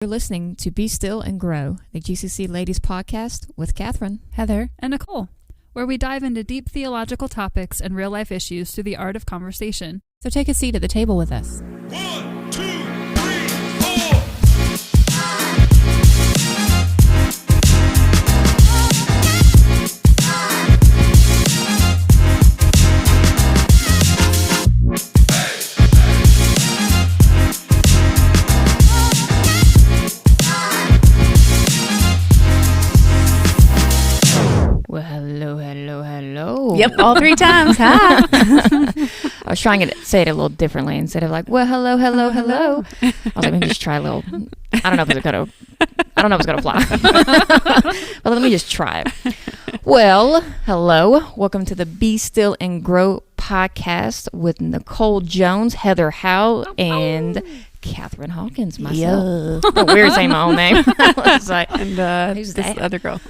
You're listening to Be Still and Grow, the GCC Ladies Podcast with Catherine, Heather, and Nicole, where we dive into deep theological topics and real-life issues through the art of conversation. So take a seat at the table with us. 1, 2, 3, 4. Well, hello. Yep, all three times. Hi. I was trying to say it a little differently instead of like, well, hello. I was like, let me just try a little. I don't know if it's gonna fly. But let me just try it. Well, hello. Welcome to the Be Still and Grow podcast with Nicole Jones, Heather Howe, and Catherine Hawkins, myself. Yeah. Weird saying my own name. Like, and who's this that? other girl.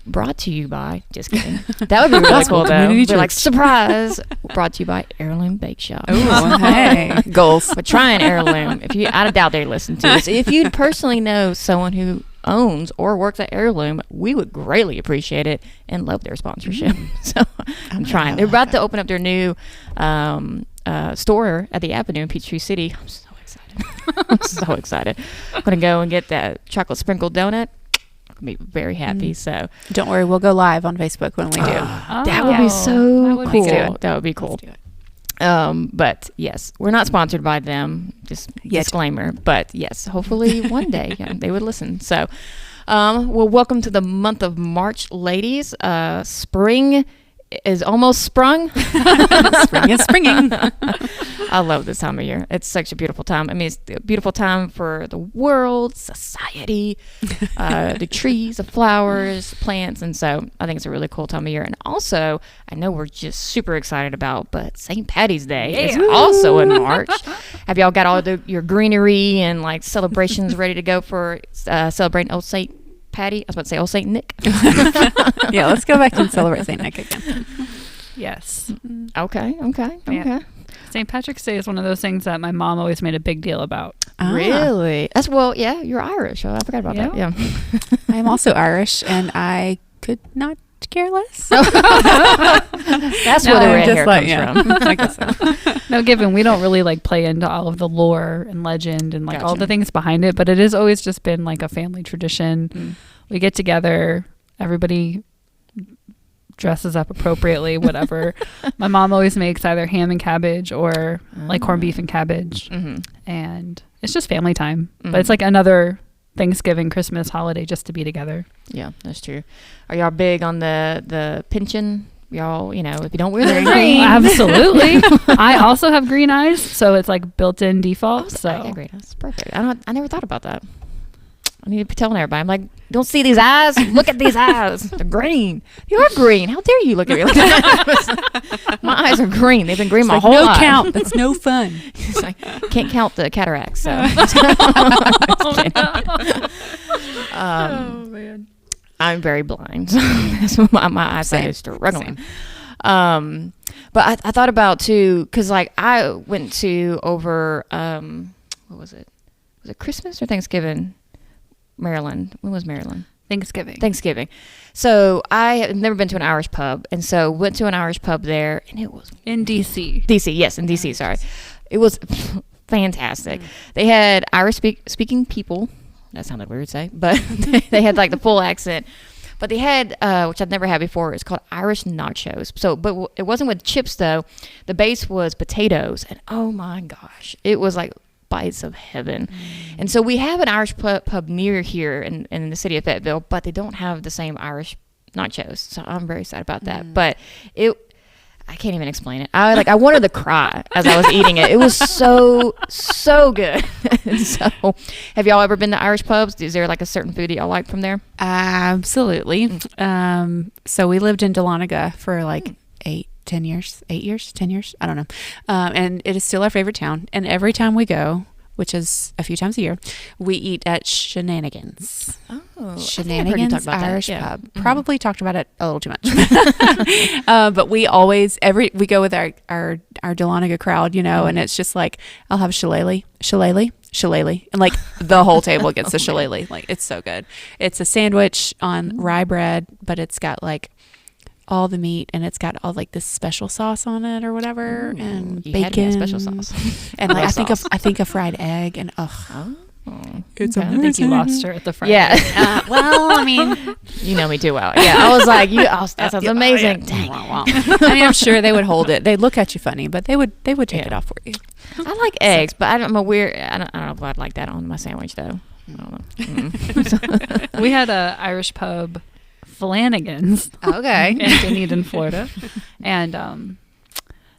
Brought to you by, just kidding. That would be really cool though. We're like, surprise. Brought to you by Heirloom Bake Shop. Oh, hey. Goals. But try an Heirloom. I doubt they listen to this. If you personally know someone who owns or works at Heirloom, we would greatly appreciate it and love their sponsorship. So I'm trying. They're about to open up their new store at the Avenue in Peachtree City. I'm so excited. I'm going to go and get that chocolate sprinkled donut. I'm going to be very happy. So don't worry, we'll go live on Facebook when we do. That would be so cool. That would be cool. Let's do it. But yes, we're not sponsored by them. Just disclaimer. But yes, hopefully one day they would listen. So, well, welcome to the month of March, ladies. Spring is almost sprung. Spring is springing. I love this time of year. It's such a beautiful time. I mean, it's a beautiful time for the world, society, the trees, the flowers, plants. And so I think it's a really cool time of year. And also, I know we're just super excited about, but St. Patty's Day is also in March. Have y'all got all your greenery and like celebrations ready to go for celebrating Old St. Patty? I was about to say Old St. Nick. Yeah, let's go back and celebrate St. Nick again. Yes. Okay. Yeah. St. Patrick's Day is one of those things that my mom always made a big deal about. Really? Yeah, you're Irish. I forgot about that. Yeah. I am also Irish, and I could not care less. That's where the red hair comes from. I guess so. No, given we don't really like play into all of the lore and legend and like all the things behind it, but it has always just been like a family tradition. We get together, everybody dresses up appropriately, whatever. My mom always makes either ham and cabbage or like corned beef and cabbage. And it's just family time. But it's like another Thanksgiving, Christmas holiday just to be together. Yeah, that's true. Are y'all big on the pinching? Y'all, if you don't wear the green. Absolutely. I also have green eyes, so it's like built-in default. So I got green eyes. Perfect. I never thought about that. I need to be telling everybody. I'm like, don't see these eyes? Look at these eyes. They're green. You're green. How dare you look at me like that? My eyes are green. They've been green my whole life. No count. That's no fun. It's like, can't count the cataracts. So. Oh, man. I'm very blind. So my eyesight is struggling. But I thought about too, because like I went to over, what was it? Was it Christmas or Thanksgiving? Maryland. When was Maryland? Thanksgiving. So I had never been to an Irish pub, and so went to an Irish pub there, and it was in DC. Yes, in DC. Sorry, it was fantastic. They had Irish speaking people. That sounded weird to say, but they had like the full accent. But they had, which I've never had before, it's called Irish nachos. So, but it wasn't with chips though. The base was potatoes, and oh my gosh, it was like bites of heaven. And so we have an Irish pub near here in the city of Fayetteville, but they don't have the same Irish nachos. So I'm very sad about that. But I can't even explain it. I wanted to cry as I was eating it. It was so good. And so, have y'all ever been to Irish pubs? Is there like a certain food that y'all like from there? Absolutely. So we lived in Dahlonega for like 10 years. I don't know. And it is still our favorite town. And every time we go, which is a few times a year, we eat at Shenanigans. Oh, Shenanigans Irish pub. Mm-hmm. Probably talked about it a little too much. But we always, we go with our our Dahlonega crowd, you know, and it's just like, I'll have shillelagh, and like the whole table gets the shillelagh. Like, it's so good. It's a sandwich on rye bread, but it's got like all the meat, and it's got all like this special sauce on it or whatever, and you bacon, had me at special sauce. and like I think a fried egg, and It's I think you lost her at the front. Yeah. well, I mean, you know me too well. Yeah, I was like, that sounds amazing. Dang. I mean, I'm sure they would hold it. They'd look at you funny, but they would take it off for you. I like eggs, but I don't know if I'd like that on my sandwich though. I don't know. We had a Irish pub, Flanagan's. Okay. In Dunedin, Florida, and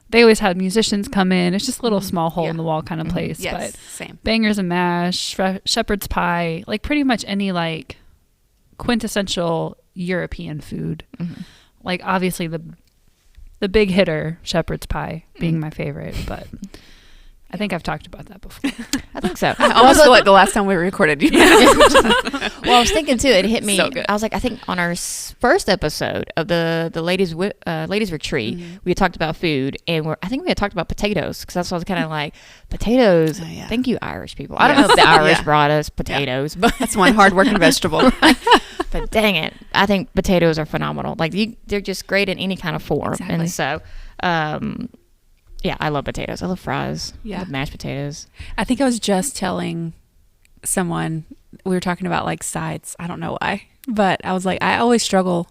they always had musicians come in. It's just a little small hole in the wall kind of place. Yes, but same. Bangers and mash, shepherd's pie, like pretty much any like quintessential European food. Mm-hmm. Like obviously the big hitter, shepherd's pie, being my favorite, but I think I've talked about that before. I think so. I almost feel like the last time we recorded. Well, I was thinking too. It hit me. So good. I was like, I think on our first episode of the ladies retreat, we had talked about food, and I think we had talked about potatoes, because that's what I was kind of like, potatoes. Thank you, Irish people. I don't know if the Irish brought us potatoes, but that's one hard-working vegetable. But dang it, I think potatoes are phenomenal. Like they're just great in any kind of form, Exactly. and so. Yeah, I love potatoes. I love fries. Yeah. I love mashed potatoes. I think I was just telling someone, we were talking about like sides. I don't know why, but I was like, I always struggle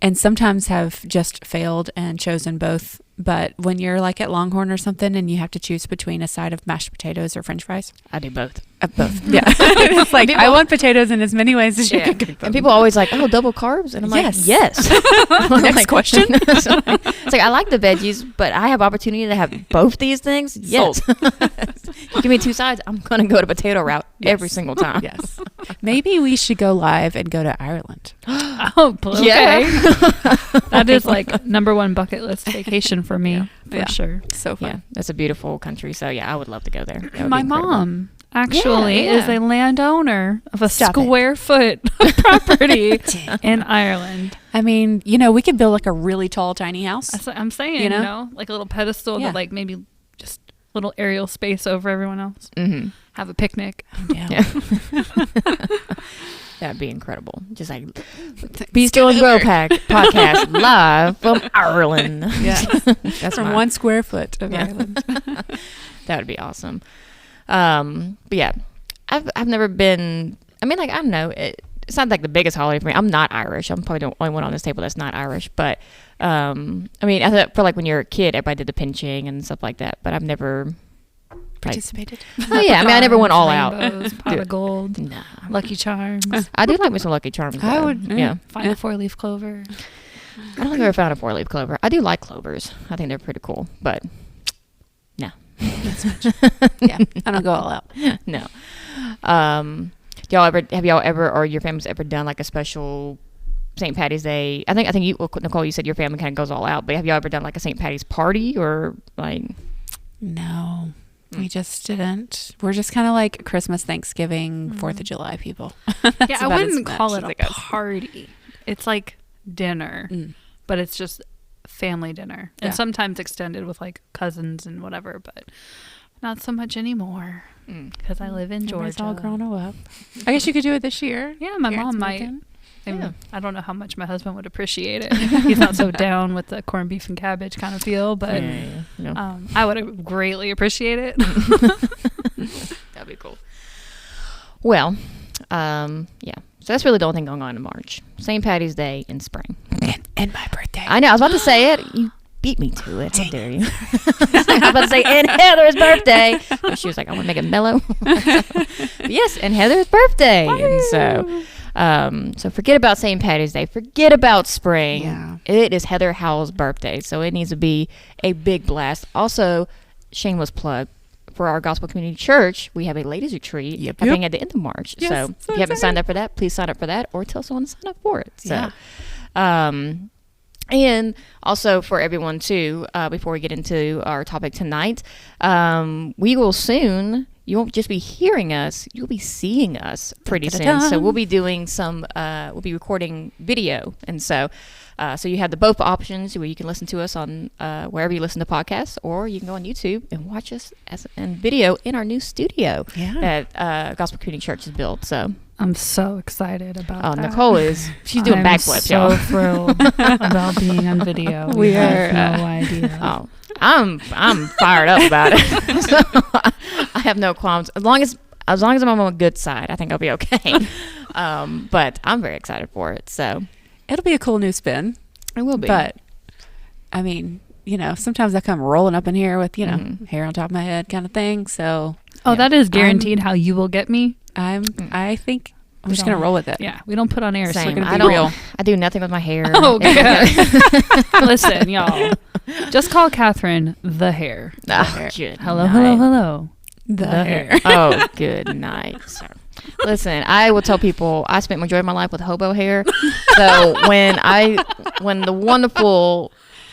and sometimes have just failed and chosen both. But when you're like at Longhorn or something and you have to choose between a side of mashed potatoes or French fries, I do both. Both. Yeah. It's like, I want potatoes in as many ways as you can cook them. And people are always like, oh, double carbs? And I'm like, yes. Next question. It's like, I like the veggies, but I have opportunity to have both these things. Yes. You give me two sides, I'm going to go to potato route every single time. Yes. Maybe we should go live and go to Ireland. Oh, okay. Yeah. That is like number one bucket list vacation for me, for sure. So fun. Yeah, that's a beautiful country. So yeah, I would love to go there. That would My be incredible. mom actually Yeah. is a landowner of a Stop it. square foot property in Ireland. I mean, you know, we could build like a really tall, tiny house. That's what I'm saying, You you know? know, like a little pedestal Yeah. that like maybe just little aerial space over everyone else. Mm-hmm. Have a picnic. Yeah. That'd be incredible. Just like Be Still and Grow podcast live from Ireland. Yeah. That's From 1 square foot of Ireland. That would be awesome. But yeah, I've never been. I mean, like, I don't know. It's not like the biggest holiday for me. I'm not Irish. I'm probably the only one on this table that's not Irish. But I mean, I thought for like when you're a kid, everybody did the pinching and stuff like that. But I've never Participated. Oh yeah, I mean, I never went all out. Rainbows, pot of gold, Nah. Lucky Charms. I do like me some Lucky Charms. I though. would, Yeah. Find a 4-leaf clover. I don't think I've ever found a 4-leaf clover. I do like clovers. I think they're pretty cool. But no. Yeah. I don't go all out. No. Have y'all ever or your family's ever done like a special St. Patty's Day? I think you, Nicole, you said your family kind of goes all out, but have y'all ever done like a St. Patty's party or like? No. We just didn't. We're just kind of like Christmas, Thanksgiving, 4th of July people. Yeah, I wouldn't call it a party. It's like dinner, but it's just family dinner. And sometimes extended with like cousins and whatever, but not so much anymore because I live in Georgia. It's all grown up. I guess you could do it this year. Yeah, my Parents mom might. weekend. I don't know how much my husband would appreciate it. He's not so down with the corned beef and cabbage kind of feel, but No. I would greatly appreciate it. That'd be cool. Well, yeah. So that's really the only thing going on in March. St. Patty's Day in spring. And my birthday. I know. I was about to say it. You beat me to it. How dare you? I was about to say, and Heather's birthday. But she was like, I want to make it mellow. Yes, and Heather's birthday. And so forget about St. Patty's Day. Forget about spring. Yeah. It is Heather Howell's birthday. So it needs to be a big blast. Also, shameless plug. For our Gospel Community Church, we have a ladies retreat happening at the end of March. Yes, So if you haven't signed up for that, please sign up for that or tell someone to sign up for it. So, and also for everyone too, before we get into our topic tonight, we will soon, you won't just be hearing us, you'll be seeing us pretty soon. Da-da-da. So we'll be doing we'll be recording video. And so so you have the both options where you can listen to us on wherever you listen to podcasts, or you can go on YouTube and watch us in video in our new studio that Gospel Community Church has built. So I'm so excited about that. Nicole she's doing backflips, y'all. I'm so thrilled about being on video. We have no idea. Oh, I'm fired up about it. So, I have no qualms. As long as I'm on a good side, I think I'll be okay. But I'm very excited for it. So it'll be a cool new spin. It will be. But I mean, sometimes I come rolling up in here with, hair on top of my head kind of thing. So that is guaranteed how you will get me. I think I'm just gonna roll with it. Yeah, we don't put on airs. Same. So we're gonna be real. I do nothing with my hair. Oh, good. Listen, y'all. Just call Catherine the hair. Hello. The hair. Oh, good night, sir. Listen, I will tell people I spent majority of my life with hobo hair. So when the wonderful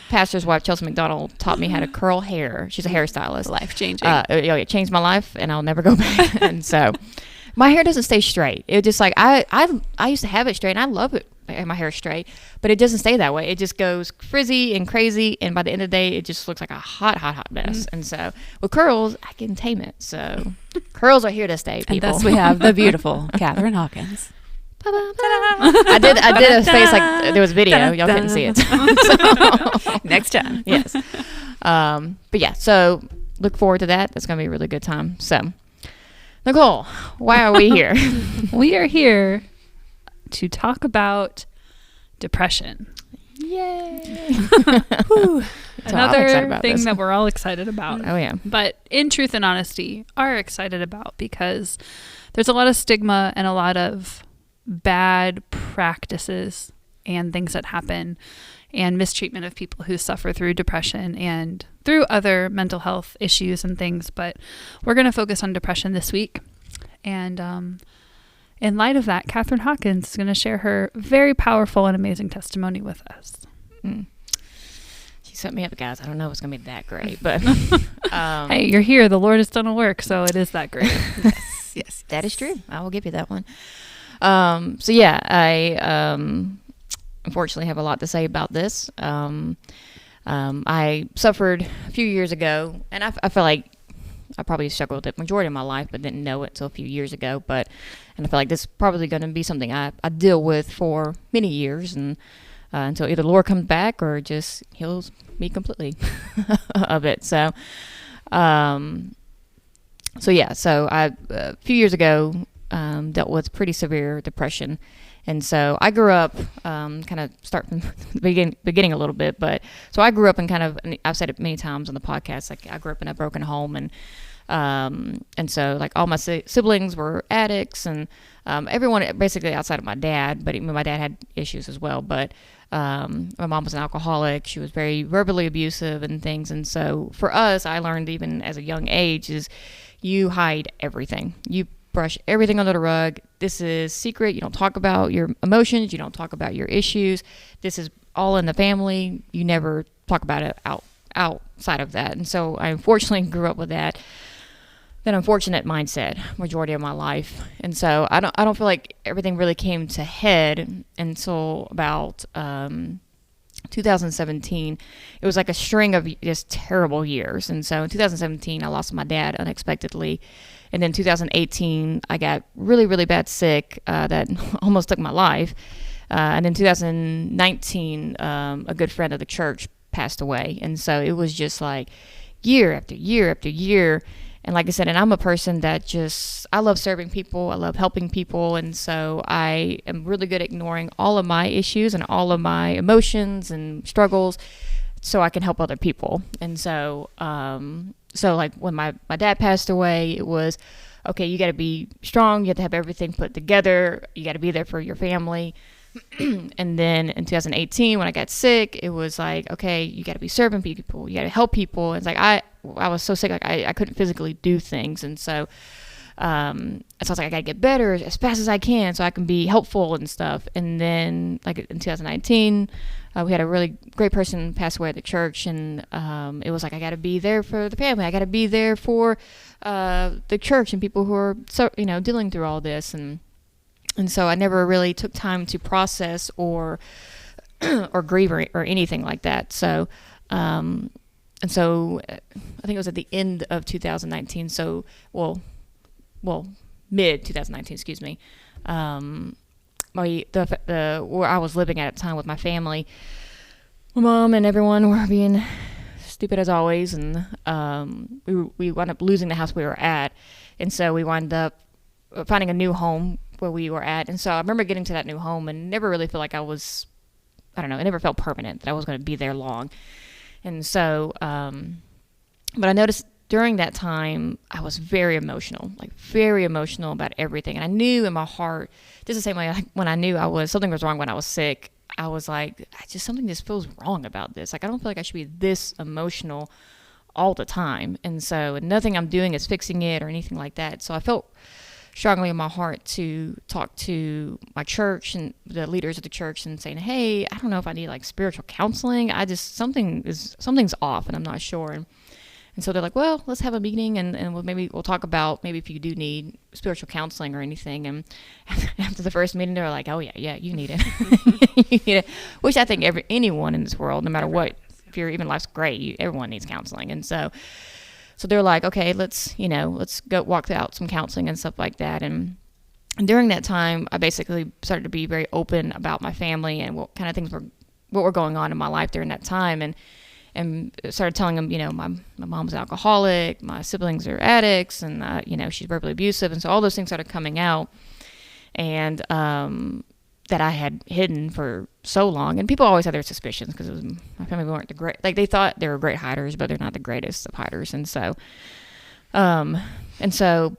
pastor's wife Chelsea McDonald taught me how to curl hair, she's a hairstylist. Life changing. It changed my life, and I'll never go back. And so my hair doesn't stay straight. It just like I used to have it straight, and I love it. My hair straight, but it doesn't stay that way. It just goes frizzy and crazy, and by the end of the day, it just looks like a hot mess. And so with curls, I can tame it. So curls are here to stay, people. And thus we have the beautiful Catherine Hawkins. I did a face like there was video. Y'all couldn't see it. So, next time. Yes. But yeah, so look forward to that. That's going to be a really good time. So, Nicole, why are we here? We are here to talk about depression. Yay. Another thing that we're all excited about. Oh, yeah. But in truth and honesty, are excited about because there's a lot of stigma and a lot of bad practices and things that happen and mistreatment of people who suffer through depression and through other mental health issues and things. But we're going to focus on depression this week. And in light of that, Catherine Hawkins is going to share her very powerful and amazing testimony with us. She set me up, guys. I don't know if it's going to be that great, but hey, you're here. The Lord has done a work, so it is that great. Yes, that is true. I will give you that one. So yeah, I unfortunately have a lot to say about this. I suffered a few years ago, and I feel like I probably struggled with it majority of my life, but didn't know it until a few years ago. And I feel like this is probably going to be something I deal with for many years, and until either the Lord comes back or just heals me completely of it. So, so I a few years ago dealt with pretty severe depression. And so I grew up, kind of start from the beginning a little bit, but so I grew up in and I've said it many times on the podcast, like I grew up in a broken home, and so like all my siblings were addicts, and everyone basically outside of my dad, but my dad had issues as well, but my mom was an alcoholic. She was very verbally abusive and things. And so for us, I learned even as a young age is you hide everything. You brush everything under the rug. This is secret. You don't talk about your emotions. You don't talk about your issues. This is all in the family. You never talk about it outside of that. And so I unfortunately grew up with that unfortunate mindset majority of my life. And so I don't feel like everything really came to head until about 2017. It was like a string of just terrible years. And so in 2017, I lost my dad unexpectedly. And then 2018, I got really, really bad sick that almost took my life. And then 2019, a good friend of the church passed away. And so it was just like year after year after year. And like I said, and I'm a person that I love serving people. I love helping people. And so I am really good at ignoring all of my issues and all of my emotions and struggles so I can help other people. And so, like when my dad passed away, it was, okay, you got to be strong. You have to have everything put together. You got to be there for your family. And then in 2018, when I got sick, it was like, okay, you got to be serving people. You got to help people. It's like I was so sick, like I couldn't physically do things. And so I was like, I gotta get better as fast as I can so I can be helpful and stuff. And then like in 2019, we had a really great person pass away at the church, and it was like, I gotta be there for the family. I gotta be there for the church and people who are dealing through all this. And so I never really took time to process or grieve or anything like that. So and so I think it was at the end of 2019. So mid 2019, excuse me. Where I was living at the time with my family, my mom and everyone were being stupid as always, and we wound up losing the house we were at, and so we wound up finding a new home where we were at. And so I remember getting to that new home and never really felt like it never felt permanent, that I was going to be there long. And so, but I noticed during that time, I was very emotional about everything. And I knew in my heart, just the same way when I knew something was wrong when I was sick, I was like, something just feels wrong about this. Like, I don't feel like I should be this emotional all the time. And so nothing I'm doing is fixing it or anything like that. So I felt strongly in my heart to talk to my church and the leaders of the church and saying, hey, I don't know if I need like spiritual counseling. Something's off and I'm not sure. And so they're like, well, let's have a meeting and we'll talk about maybe if you do need spiritual counseling or anything. And after the first meeting, they were like, oh yeah, you need it. You need it. Which I think anyone in this world, no matter what, if you're even life's great, everyone needs counseling. And so they're like, okay, let's go walk out some counseling and stuff like that. And during that time, I basically started to be very open about my family and what kind of things were going on in my life during that time. And started telling them, my mom's an alcoholic, my siblings are addicts, and, she's verbally abusive. And so all those things started coming out, and that I had hidden for so long. And people always had their suspicions because my family weren't the great, like they thought they were great hiders, but they're not the greatest of hiders. And so, so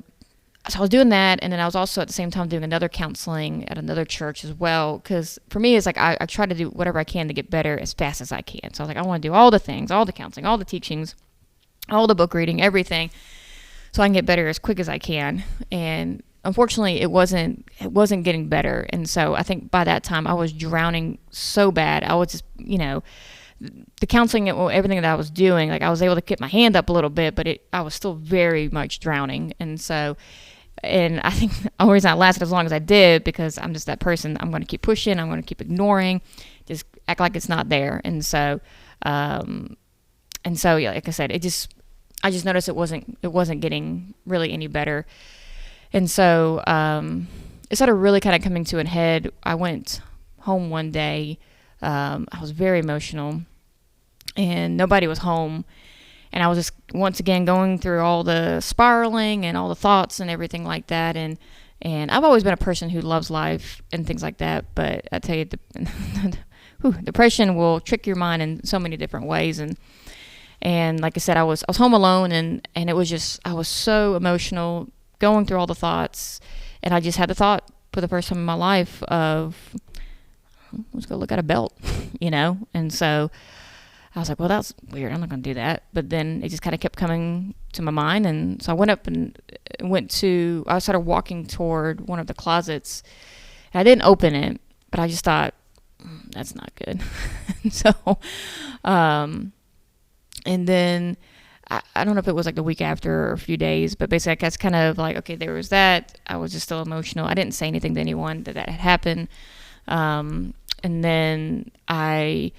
I was doing that, and then I was also at the same time doing another counseling at another church as well, because for me, it's like I try to do whatever I can to get better as fast as I can. So I was like, I want to do all the things, all the counseling, all the teachings, all the book reading, everything, so I can get better as quick as I can. And unfortunately, it wasn't getting better. And so I think by that time, I was drowning so bad. I was just, the counseling, everything that I was doing, like I was able to get my hand up a little bit, but I was still very much drowning. And so, and I think the only reason I lasted as long as I did, because I'm just that person. I'm going to keep pushing. I'm going to keep ignoring, just act like it's not there. And so, yeah, like I said, I just noticed it wasn't getting really any better. And so, it started really kind of coming to a head. I went home one day. I was very emotional and nobody was home. And I was just once again going through all the spiraling and all the thoughts and everything like that. And I've always been a person who loves life and things like that. But I tell you, depression will trick your mind in so many different ways. And like I said, I was home alone and it was just, I was so emotional going through all the thoughts. And I just had the thought for the first time in my life of, let's go look at a belt, And so I was like, well, that's weird. I'm not going to do that. But then it just kind of kept coming to my mind. And so I went up and I started walking toward one of the closets. And I didn't open it, but I just thought, that's not good. So, and then I don't know if it was like the week after or a few days, but basically I guess kind of like, okay, there was that. I was just still emotional. I didn't say anything to anyone that had happened. And then I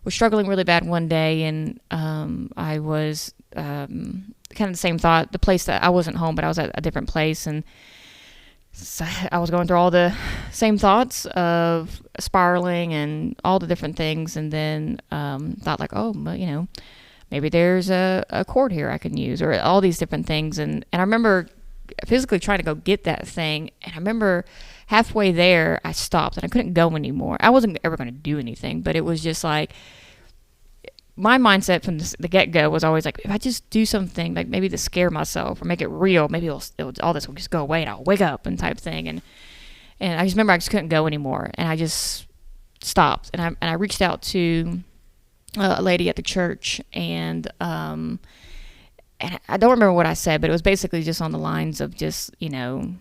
was struggling really bad one day, and I was kind of the same thought. The place that I wasn't home, but I was at a different place, and so I was going through all the same thoughts of spiraling and all the different things, and then thought like, oh, but maybe there's a cord here I can use, or all these different things. And I remember physically trying to go get that thing, and I remember halfway there I stopped and I couldn't go anymore. I wasn't ever going to do anything, but it was just like my mindset from the get-go was always like, if I just do something like maybe to scare myself or make it real, maybe all this will just go away and I'll wake up and type thing. And I just remember I just couldn't go anymore, and I just stopped, and I reached out to a lady at the church, and and I don't remember what I said, but it was basically just on the lines of just, you know,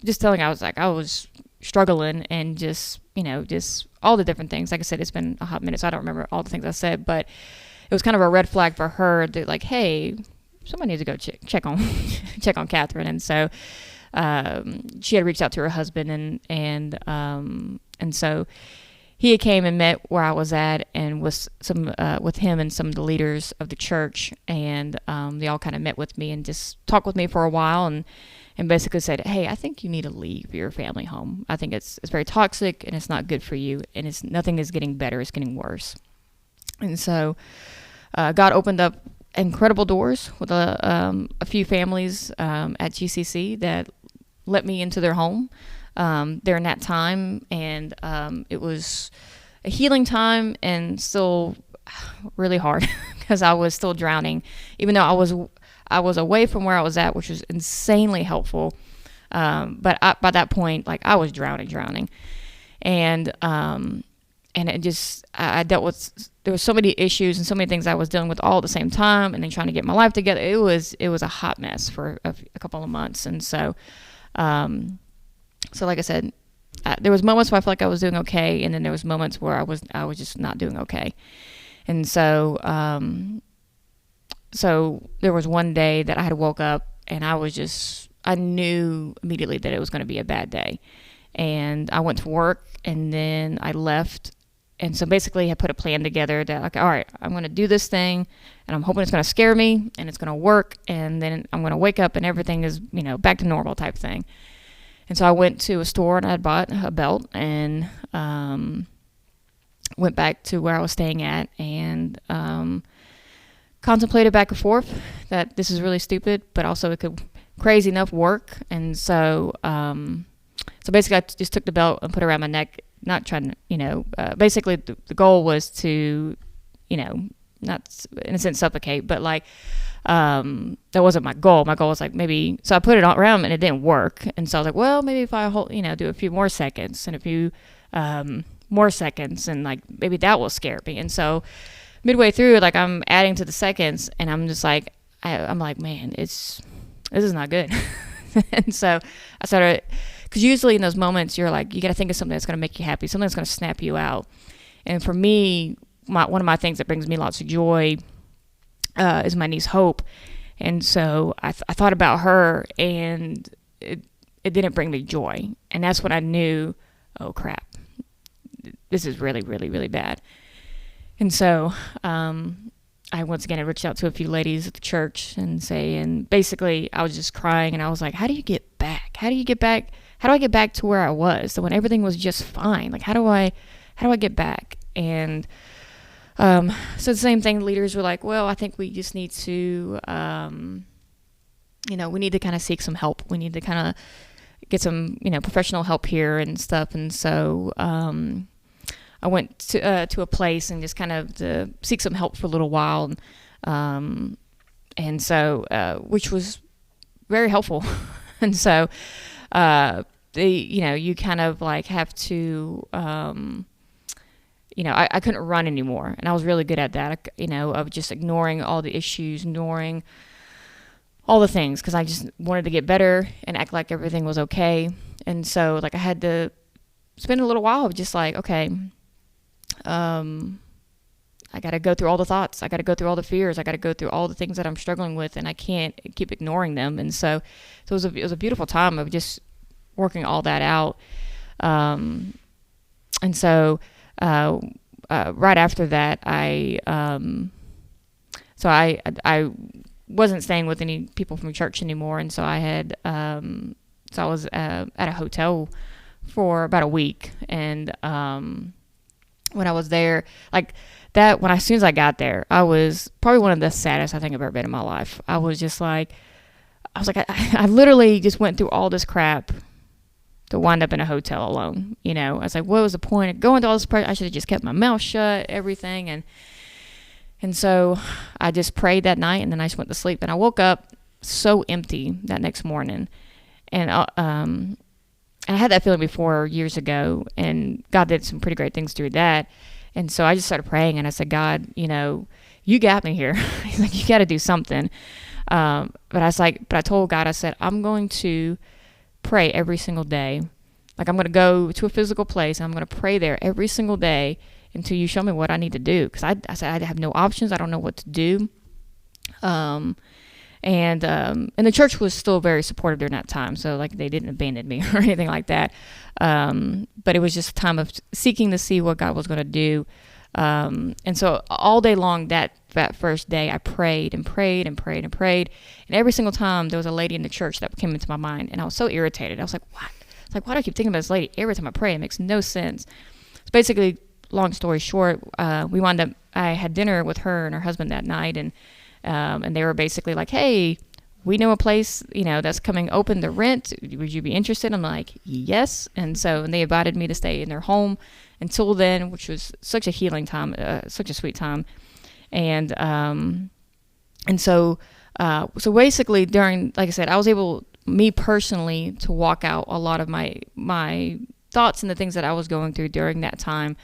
just telling, I was struggling and just, you know, just all the different things. Like I said, it's been a hot minute, so I don't remember all the things I said, but it was kind of a red flag for her that, like, hey, somebody needs to go check on check on Catherine. And so she had reached out to her husband, and so he had came and met where I was at, and was with him and some of the leaders of the church, and they all kind of met with me and just talked with me for a while, and basically said, hey, I think you need to leave your family home. I think it's very toxic, and it's not good for you, and nothing is getting better, it's getting worse. And so God opened up incredible doors with a few families at GCC that let me into their home during that time, and it was a healing time, and still really hard because I was still drowning, even though I was away from where I was at, which was insanely helpful. But by that point, like, I was drowning, and it just, I dealt with, there were so many issues and so many things I was dealing with all at the same time, and then trying to get my life together. It was a hot mess for a couple of months. And so, like I said, there was moments where I felt like I was doing okay, and then there was moments where I was just not doing okay. And so, there was one day that I had woke up, and I knew immediately that it was going to be a bad day. And I went to work, and then I left. And so basically I put a plan together that, like, all right, I'm going to do this thing, and I'm hoping it's going to scare me and it's going to work. And then I'm going to wake up and everything is, you know, back to normal type thing. And so I went to a store, and I had bought a belt, and went back to where I was staying at, and contemplated back and forth that this is really stupid, but also it could crazy enough work. And so basically I just took the belt and put it around my neck, not trying to, you know, basically the goal was to, you know, not in a sense suffocate, but like, that wasn't my goal. My goal was like, maybe, so I put it around and it didn't work. And so I was like, well, maybe if I hold, you know, do a few more seconds and a few, more seconds, and like, maybe that will scare me. And so midway through, like, I'm adding to the seconds, and I'm just like, I'm like, man, this is not good. And so I started, because usually in those moments, you're like, you got to think of something that's going to make you happy, something that's going to snap you out. And for me, one of my things that brings me lots of joy is my niece Hope. And so I thought about her, and it didn't bring me joy. And that's when I knew, oh crap, this is really, really, really bad. And so I once again reached out to a few ladies at the church and basically I was just crying, and I was like, how do you get back? How do I get back to where I was? So when everything was just fine, like, how do I get back? And so the same thing, leaders were like, well, I think we just need to, you know, we need to kind of seek some help. We need to kind of get some, you know, professional help here and stuff. And so I went to a place and just kind of to seek some help for a little while, and so which was very helpful. And so you know, you kind of like have to, you know, I couldn't run anymore, and I was really good at that, you know, of just ignoring all the issues, ignoring all the things, because I just wanted to get better and act like everything was okay. And so like I had to spend a little while of just like, okay, I got to go through all the thoughts. I got to go through all the fears. I got to go through all the things that I'm struggling with, and I can't keep ignoring them. And so it was a beautiful time of just working all that out. And so right after that, I wasn't staying with any people from church anymore, and so I was at a hotel for about a week. And when I was there, like that, as soon as I got there, I was probably one of the saddest I think I've ever been in my life. I was like, I literally just went through all this crap to wind up in a hotel alone. You know, I was like, what was the point of going to all this pressure? I should have just kept my mouth shut, everything. And so I just prayed that night, and then I just went to sleep, and I woke up so empty that next morning. And I had that feeling before years ago, and God did some pretty great things through that. And so I just started praying, and I said, God, you know, you got me here. He's like, you got to do something. But I told God, I said, I'm going to pray every single day. Like, I'm going to go to a physical place and I'm going to pray there every single day until you show me what I need to do. Because I said, I have no options. I don't know what to do. And the church was still very supportive during that time. So like, they didn't abandon me or anything like that. But it was just a time of seeking to see what God was going to do. And so all day long that first day, I prayed and prayed and prayed and prayed. And every single time there was a lady in the church that came into my mind, and I was so irritated. I was like, what? It's like, why do I keep thinking about this lady every time I pray? It makes no sense. So basically, long story short, I had dinner with her and her husband that night, and they were basically like, hey, we know a place, that's coming open to rent. Would you be interested? I'm like, yes. And they invited me to stay in their home until then, which was such a healing time, such a sweet time. And so basically during, like I said, I was able, me personally, to walk out a lot of my thoughts and the things that I was going through during that time.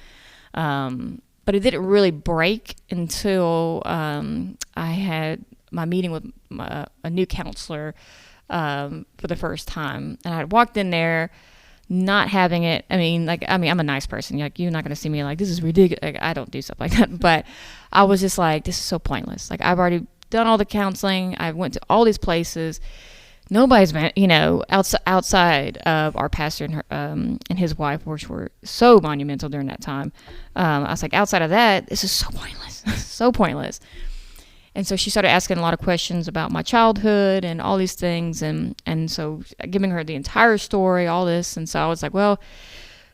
But it didn't really break until I had my meeting with a new counselor for the first time. And I walked in there not having it. I'm a nice person. Like, you're not going to see me like, this is ridiculous. Like, I don't do stuff like that. But I was just like, this is so pointless. Like, I've already done all the counseling. I went to all these places. Nobody's been, outside of our pastor and her, and his wife, which were so monumental during that time. I was like, outside of that, this is so pointless, so pointless. And so she started asking a lot of questions about my childhood and all these things. And so giving her the entire story, all this. And so I was like, so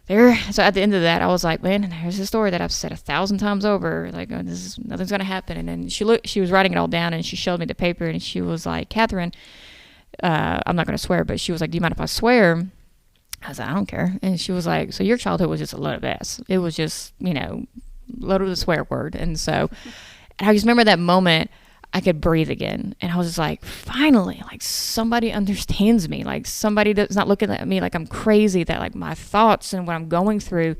at the end of that, I was like, man, here's a story that I've said 1,000 times over. Like, nothing's going to happen. And then she was writing it all down, and she showed me the paper, and she was like, Catherine, I'm not going to swear, but she was like, do you mind if I swear? I was like, I don't care. And she was like, so your childhood was just a load of ass. It was just, loaded with a swear word. And so, and I just remember that moment I could breathe again. And I was just like, finally, like, somebody understands me. Like, somebody that's not looking at me like I'm crazy, that like my thoughts and what I'm going through,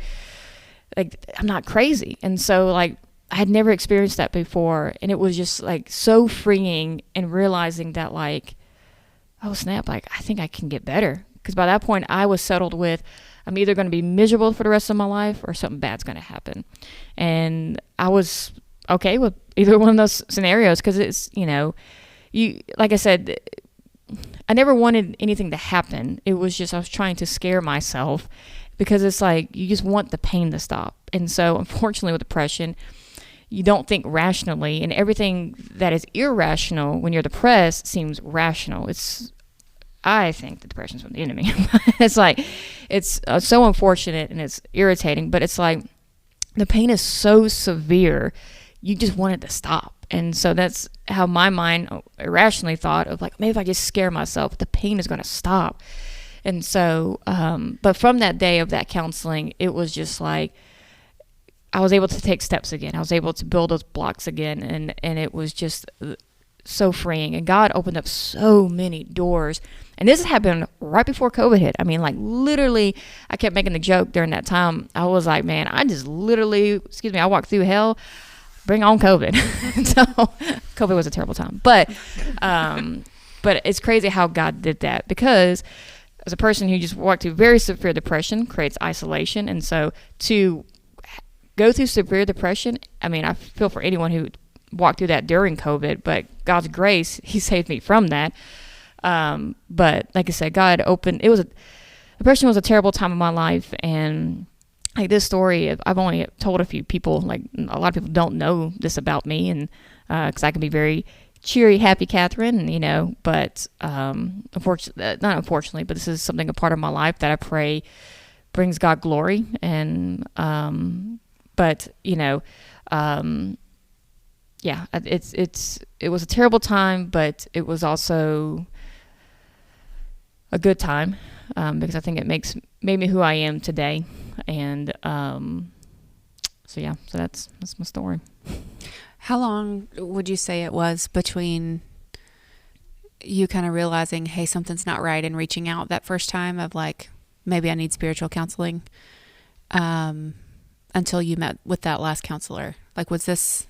like, I'm not crazy. And so, like, I had never experienced that before. And it was just like so freeing, and realizing that, like, oh snap, like, I think I can get better. Because by that point I was settled with, I'm either going to be miserable for the rest of my life or something bad's going to happen. And I was okay with either one of those scenarios, because it's, like I said, I never wanted anything to happen. It was just, I was trying to scare myself, because it's like, you just want the pain to stop. And so unfortunately with depression, you don't think rationally, and everything that is irrational when you're depressed seems rational. I think the depression's from the enemy. It's like, it's so unfortunate, and it's irritating, but it's like, the pain is so severe, you just want it to stop. And so that's how my mind irrationally thought of, like, maybe if I just scare myself, the pain is going to stop. And so, but from that day of that counseling, it was just like, I was able to take steps again. I was able to build those blocks again. And it was just so freeing. And God opened up so many doors. And this happened right before COVID hit. I mean, like, literally, I kept making the joke during that time. I was like, man, I just literally, I walked through hell. Bring on COVID. So COVID was a terrible time. But it's crazy how God did that, because as a person who just walked through very severe depression creates isolation. And so to go through severe depression, I mean, I feel for anyone who walked through that during COVID, but God's grace, He saved me from that. But like I said, depression was a terrible time in my life. And like, this story, I've only told a few people. Like, a lot of people don't know this about me, and because I can be very cheery, happy Catherine, but unfortunately, not unfortunately, but this is something, a part of my life that I pray brings God glory. And but it was a terrible time, but it was also a good time, because I think it made me who I am today. And so that's my story. How long would you say it was between you kind of realizing, hey, something's not right, and reaching out that first time of, like, maybe I need spiritual counseling, until you met with that last counselor? Like, was this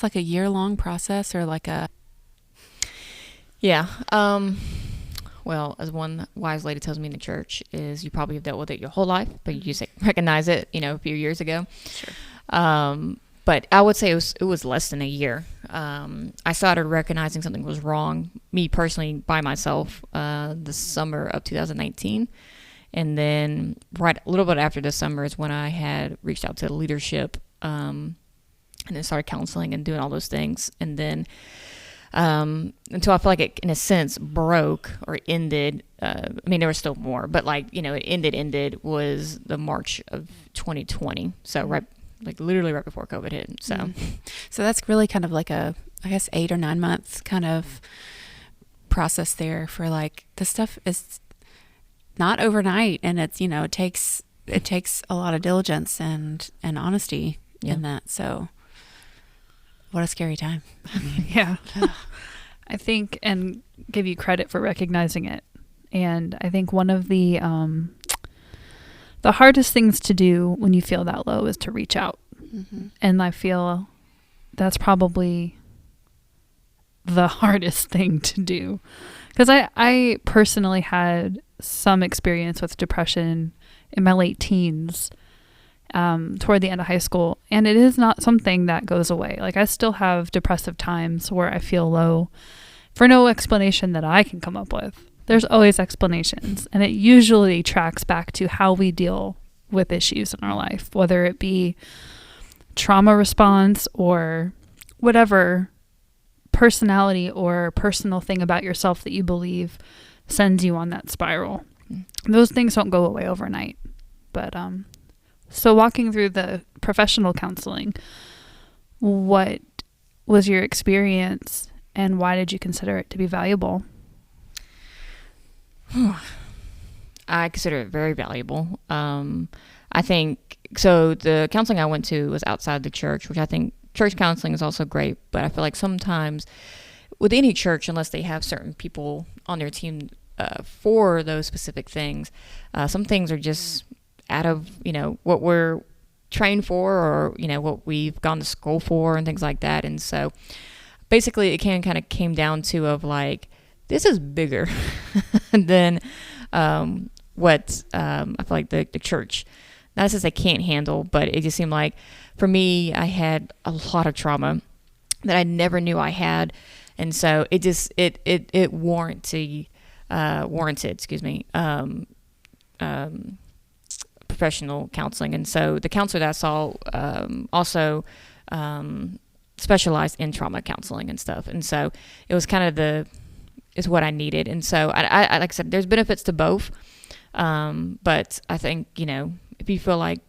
like a year-long process, or like a... Yeah. Well, as one wise lady tells me in the church, is you probably have dealt with it your whole life, but you just recognize it, a few years ago. Sure. But I would say it was less than a year. I started recognizing something was wrong, me personally, by myself, the summer of 2019. And then right a little bit after the summer is when I had reached out to leadership, and then started counseling and doing all those things. And then until I feel like it, in a sense, broke or ended. I mean, there was still more, but it ended was the March of 2020. So literally right before COVID hit. So, so that's really kind of like I guess 8 or 9 months kind of process there for this stuff is not overnight, and it's, it takes a lot of diligence and honesty in that. So what a scary time. I mean, yeah. I think, and give you credit for recognizing it. And I think one of the hardest things to do when you feel that low is to reach out. Mm-hmm. And I feel that's probably the hardest thing to do. Because I personally had some experience with depression in my late teens, toward the end of high school. And it is not something that goes away. I still have depressive times where I feel low for no explanation that I can come up with. There's always explanations. And it usually tracks back to how we deal with issues in our life, whether it be trauma response or whatever personality or personal thing about yourself that you believe sends you on that spiral. Those things don't go away overnight. But so walking through the professional counseling, what was your experience and why did you consider it to be valuable? I consider it very valuable. I think, so the counseling I went to was outside the church, which I think church counseling is also great, but I feel like sometimes with any church, unless they have certain people on their team for those specific things, some things are just out of, what we're trained for, or, what we've gone to school for and things like that. And so basically it kind of came down to this is bigger than what I feel like the church, not as I can't handle, but it just seemed like for me, I had a lot of trauma that I never knew I had. And so it just, it warranted, professional counseling. And so the counselor that I saw also specialized in trauma counseling and stuff. And so it was kind of is what I needed. And so I like I said, there's benefits to both. But I think, if you feel like,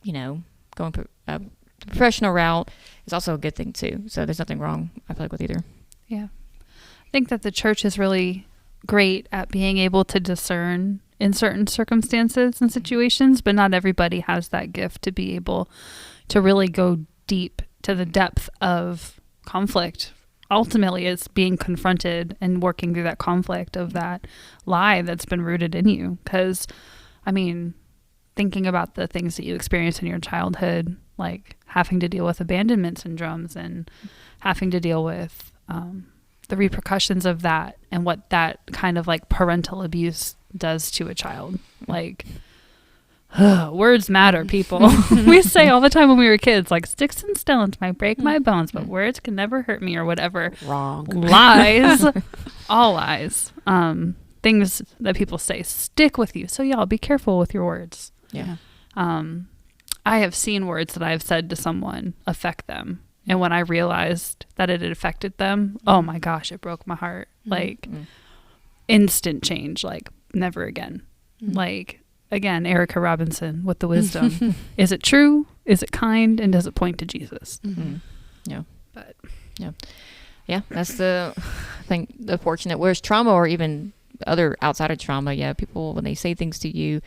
going the professional route is also a good thing too. So there's nothing wrong, I feel like, with either. Yeah. I think that the church is really great at being able to discern in certain circumstances and situations, but not everybody has that gift to be able to really go deep to the depth of conflict. Ultimately, it's being confronted and working through that conflict of that lie that's been rooted in you. Because, thinking about the things that you experienced in your childhood, like having to deal with abandonment syndromes and having to deal with the repercussions of that and what that kind of parental abuse does to a child. Words matter, people. We say all the time when we were kids, sticks and stones might break my bones, but words can never hurt me, or whatever. Wrong. Lies. All lies. Things that people say stick with you. So y'all be careful with your words. Yeah. I have seen words that I've said to someone affect them. And when I realized that it had affected them, oh my gosh, it broke my heart. Instant change, never again. Again, Erica Robinson with the wisdom. Is it true? Is it kind? And does it point to Jesus? Mm-hmm. Yeah. But yeah, that's the fortunate. Whereas trauma, or even other outside of trauma, people, when they say things to you,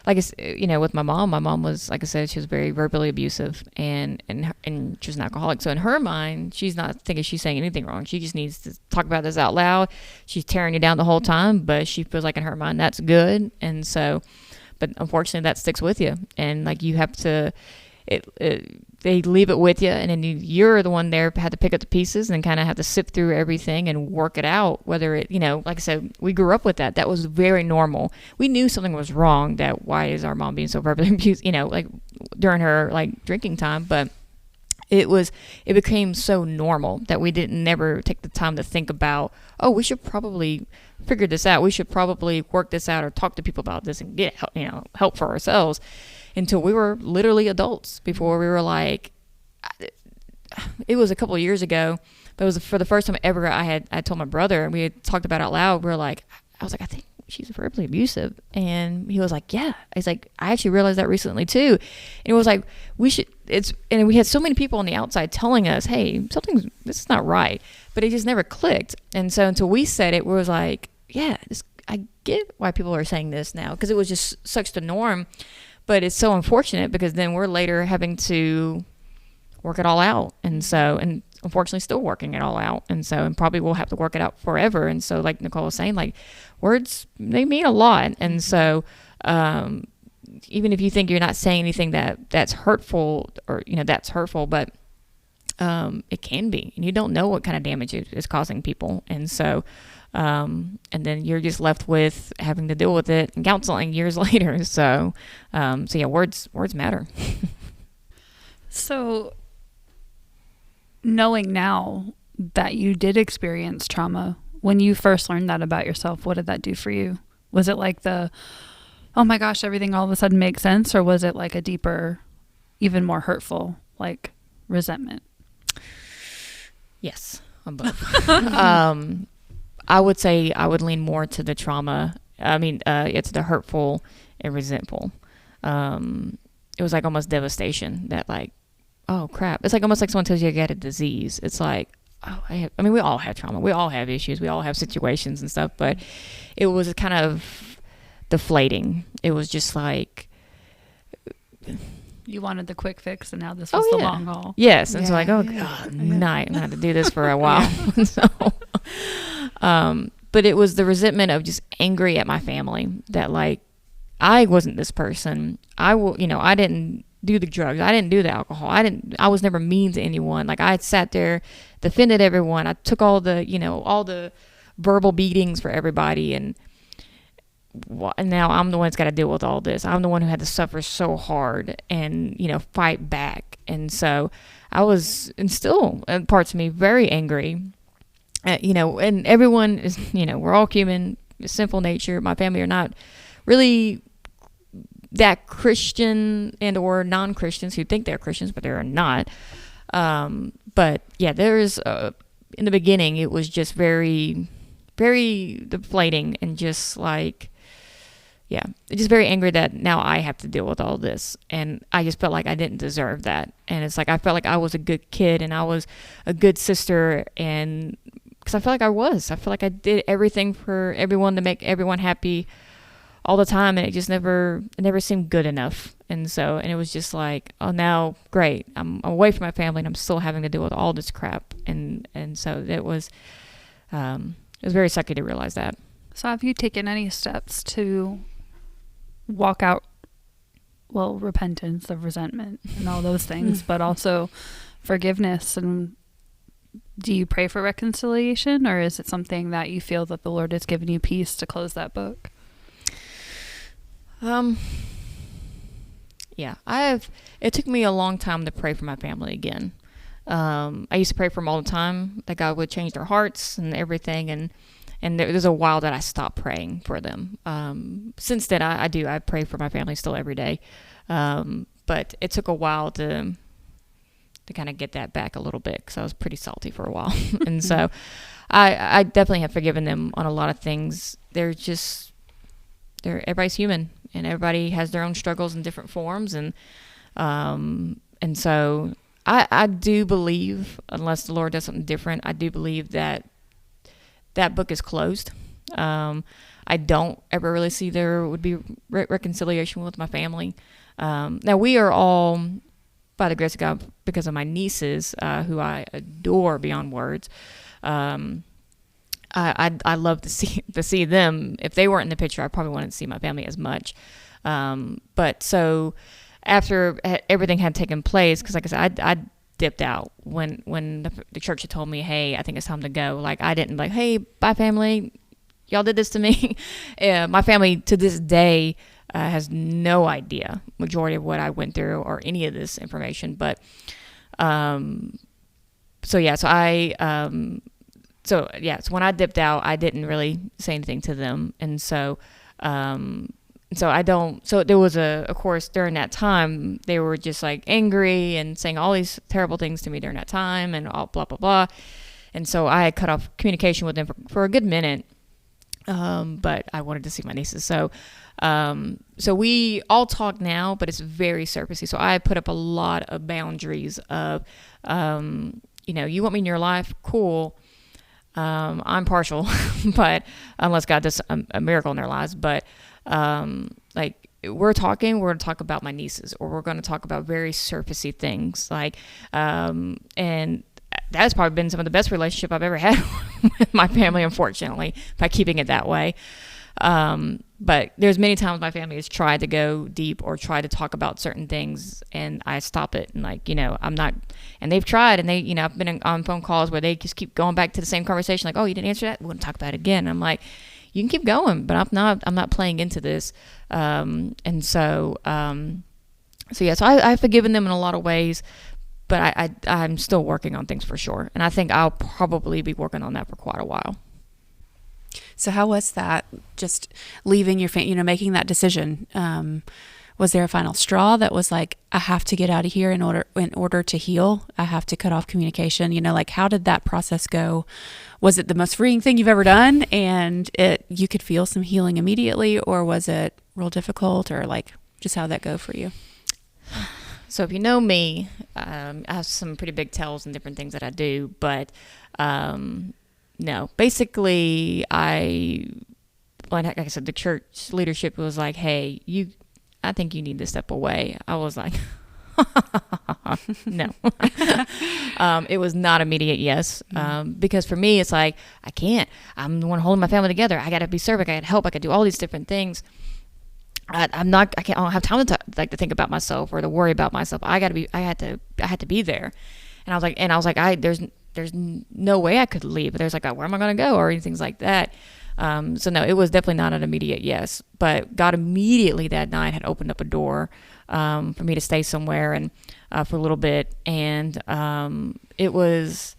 with my mom was, like I said, she was very verbally abusive, and she was an alcoholic. So in her mind, she's not thinking she's saying anything wrong. She just needs to talk about this out loud. She's tearing you down the whole time, but she feels like in her mind that's good. And so, but unfortunately that sticks with you. And you have to, they leave it with you, and then you're the one there had to pick up the pieces and kind of have to sift through everything and work it out. Whether it, like I said, we grew up with that. That was very normal. We knew something was wrong. That why is our mom being so verbally abused? Like during her like drinking time, but it became so normal that we didn't never take the time to think about, oh, we should probably figure this out. We should probably work this out or talk to people about this and get help for ourselves, until we were literally adults. Before we were like, it was a couple of years ago, but it was for the first time ever I told my brother, and we had talked about it out loud. I was like, I think she's verbally abusive. And he was like, yeah. He's like, I actually realized that recently too. And it was like, and we had so many people on the outside telling us, hey, this is not right. But it just never clicked. And so until we said it, we was like, yeah, I get why people are saying this now, because it was just such the norm. But it's so unfortunate because then we're later having to work it all out. And unfortunately still working it all out. And probably we'll have to work it out forever. And so like Nicole was saying, like words, they mean a lot. And so, even if you think you're not saying anything that's hurtful or, that's hurtful, but, it can be, and you don't know what kind of damage it is causing people. And so, and then you're just left with having to deal with it and counseling years later. So yeah, words matter. So knowing now that you did experience trauma, when you first learned that about yourself, what did that do for you? Was it like oh my gosh, everything all of a sudden makes sense? Or was it like a deeper, even more hurtful, like resentment? Yes, on both. I would say I would lean more to the trauma. It's the hurtful and resentful. It was like almost devastation that like, oh crap. It's like almost like someone tells you got a disease. It's like, oh, we all have trauma. We all have issues. We all have situations and stuff, but it was kind of deflating. It was just like, you wanted the quick fix, and now this was the long haul. Yes. And so like, oh God, night. I'm going to have to do this for a while. So, but it was the resentment of just angry at my family that like, I wasn't this person. I didn't do the drugs. I didn't do the alcohol. I was never mean to anyone. Like I sat there, defended everyone. I took all the verbal beatings for everybody. And now I'm the one that's got to deal with all this. I'm the one who had to suffer so hard and, fight back. And so I was, and still parts of me, very angry. And everyone is, we're all human, sinful nature. My family are not really that Christian and or non-Christians who think they're Christians, but they're not. But yeah, there's, in the beginning, it was just very, very deflating and just like, yeah, just very angry that now I have to deal with all this. And I just felt like I didn't deserve that. And it's like, I felt like I was a good kid and I was a good sister. And because I felt like I felt like I did everything for everyone to make everyone happy all the time. And it never seemed good enough. And it was just like, oh, now great. I'm away from my family and I'm still having to deal with all this crap. And so it was very sucky to realize that. So have you taken any steps to walk out, repentance of resentment and all those things, but also forgiveness? And do you pray for reconciliation, or is it something that you feel that the Lord has given you peace to close that book? Yeah, it took me a long time to pray for my family again. I used to pray for them all the time, that God would change their hearts and everything. And there's a while that I stopped praying for them. Since then, I pray for my family still every day. But it took a while to kind of get that back a little bit, because I was pretty salty for a while. And so I definitely have forgiven them on a lot of things. Everybody's human, and everybody has their own struggles in different forms. And so I do believe, unless the Lord does something different, I do believe that book is closed. I don't ever really see there would be reconciliation with my family. Now we are all, by the grace of God, because of my nieces, who I adore beyond words. I love to see them. If they weren't in the picture, I probably wouldn't see my family as much. But so after everything had taken place, because like I said, I dipped out when the church had told me, hey, I think it's time to go. Like, I didn't like, hey, bye family, y'all did this to me. My family to this day has no idea majority of what I went through or any of this information. But so when I dipped out, I didn't really say anything to them. And so there was of course, during that time, they were just like angry and saying all these terrible things to me during that time and all blah, blah, blah. And so I had cut off communication with them for a good minute. But I wanted to see my nieces. So we all talk now, but it's very surfacey. So I put up a lot of boundaries of, you want me in your life? Cool. I'm partial, but unless God does a miracle in their lives, but, like we're going to talk about my nieces, or we're going to talk about very surfacey things. Like, and that's probably been some of the best relationship I've ever had with my family, unfortunately, by keeping it that way. But there's many times my family has tried to go deep or try to talk about certain things, and I stop it. And like, I'm not, and they've tried, and they, I've been on phone calls where they just keep going back to the same conversation. Like, oh, you didn't answer that? We're going to talk about it again. And I'm like, you can keep going, but I'm not playing into this. So I've forgiven them in a lot of ways, but I'm still working on things for sure. And I think I'll probably be working on that for quite a while. So how was that, just leaving your family, making that decision? Was there a final straw that was like, I have to get out of here in order to heal? I have to cut off communication. Like, how did that process go? Was it the most freeing thing you've ever done, and you could feel some healing immediately, or was it real difficult, or like, just how'd that go for you? So if you know me, I have some pretty big tells and different things that I do, but no. Basically, like I said, the church leadership was like, hey, I think you need to step away. I was like, no. It was not immediate yes. Because for me, it's like, I can't. I'm the one holding my family together. I got to be servant. I got to help. I got to do all these different things. I don't have time to think about myself or to worry about myself. I had to be there. And I was like, there's no way I could leave. There's like, where am I going to go, or anything like that. So no, it was definitely not an immediate yes, but God immediately that night had opened up a door, for me to stay somewhere and, for a little bit. And, it was,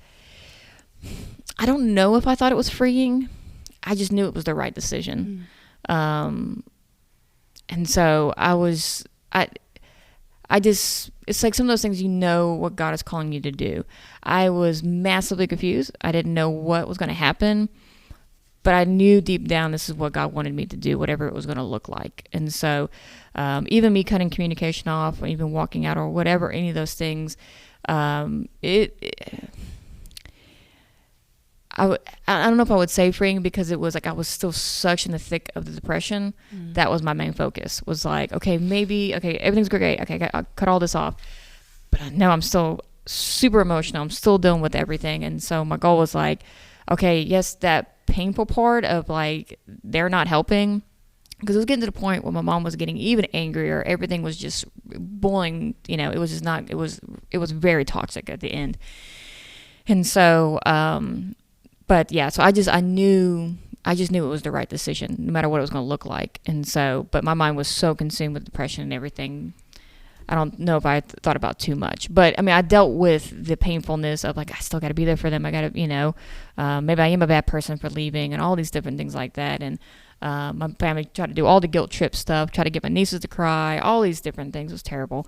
I don't know if I thought it was freeing. I just knew it was the right decision. And so it's like some of those things, what God is calling you to do. I was massively confused. I didn't know what was going to happen, but I knew deep down this is what God wanted me to do, whatever it was going to look like. And so even me cutting communication off, or even walking out, or whatever, any of those things, I don't know if I would say freeing, because it was like I was still such in the thick of the depression. That was my main focus, was like, okay, everything's great. Okay, I'll cut all this off. But no, I'm still super emotional. I'm still dealing with everything. And so my goal was like, okay, yes, that painful part of like, they're not helping. Because it was getting to the point where my mom was getting even angrier. Everything was just boiling. It was just not, it was very toxic at the end. And so, but yeah, so I just knew it was the right decision, no matter what it was going to look like. And so, but my mind was so consumed with depression and everything. I don't know if I thought about too much, but I mean, I dealt with the painfulness of like, I still got to be there for them. I got to, maybe I am a bad person for leaving, and all these different things like that. And my family tried to do all the guilt trip stuff, try to get my nieces to cry, all these different things. It was terrible.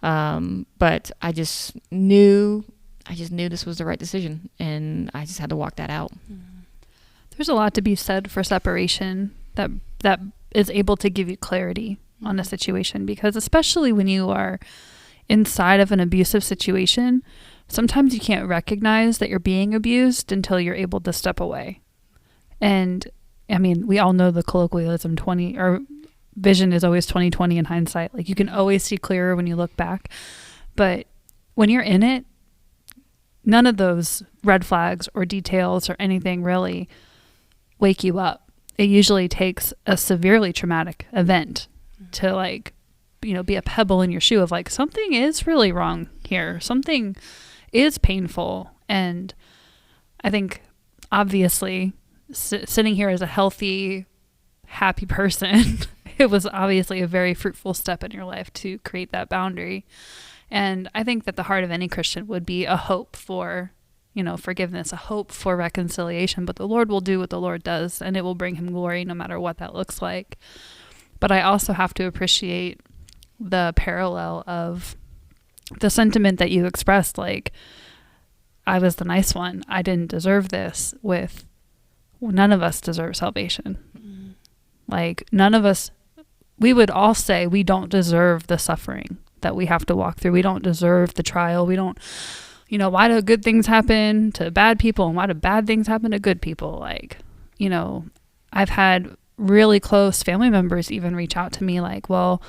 But I just knew this was the right decision, and I just had to walk that out. There's a lot to be said for separation that is able to give you clarity on a situation, because especially when you are inside of an abusive situation, sometimes you can't recognize that you're being abused until you're able to step away. And I mean, we all know the colloquialism vision is always 20/20 in hindsight. Like, you can always see clearer when you look back. But when you're in it, none of those red flags or details or anything really wake you up. It usually takes a severely traumatic event to like be a pebble in your shoe of like, something is really wrong here. Something is painful. And I think obviously sitting here as a healthy, happy person, it was obviously a very fruitful step in your life to create that boundary. And I think that the heart of any Christian would be a hope for, forgiveness, a hope for reconciliation, but the Lord will do what the Lord does, and it will bring him glory no matter what that looks like. But I also have to appreciate the parallel of the sentiment that you expressed, like, I was the nice one, I didn't deserve this, with none of us deserve salvation. Mm-hmm. Like, none of us, we would all say we don't deserve the suffering that we have to walk through. We don't deserve the trial. We don't, why do good things happen to bad people and why do bad things happen to good people? Like, I've had really close family members even reach out to me like, well,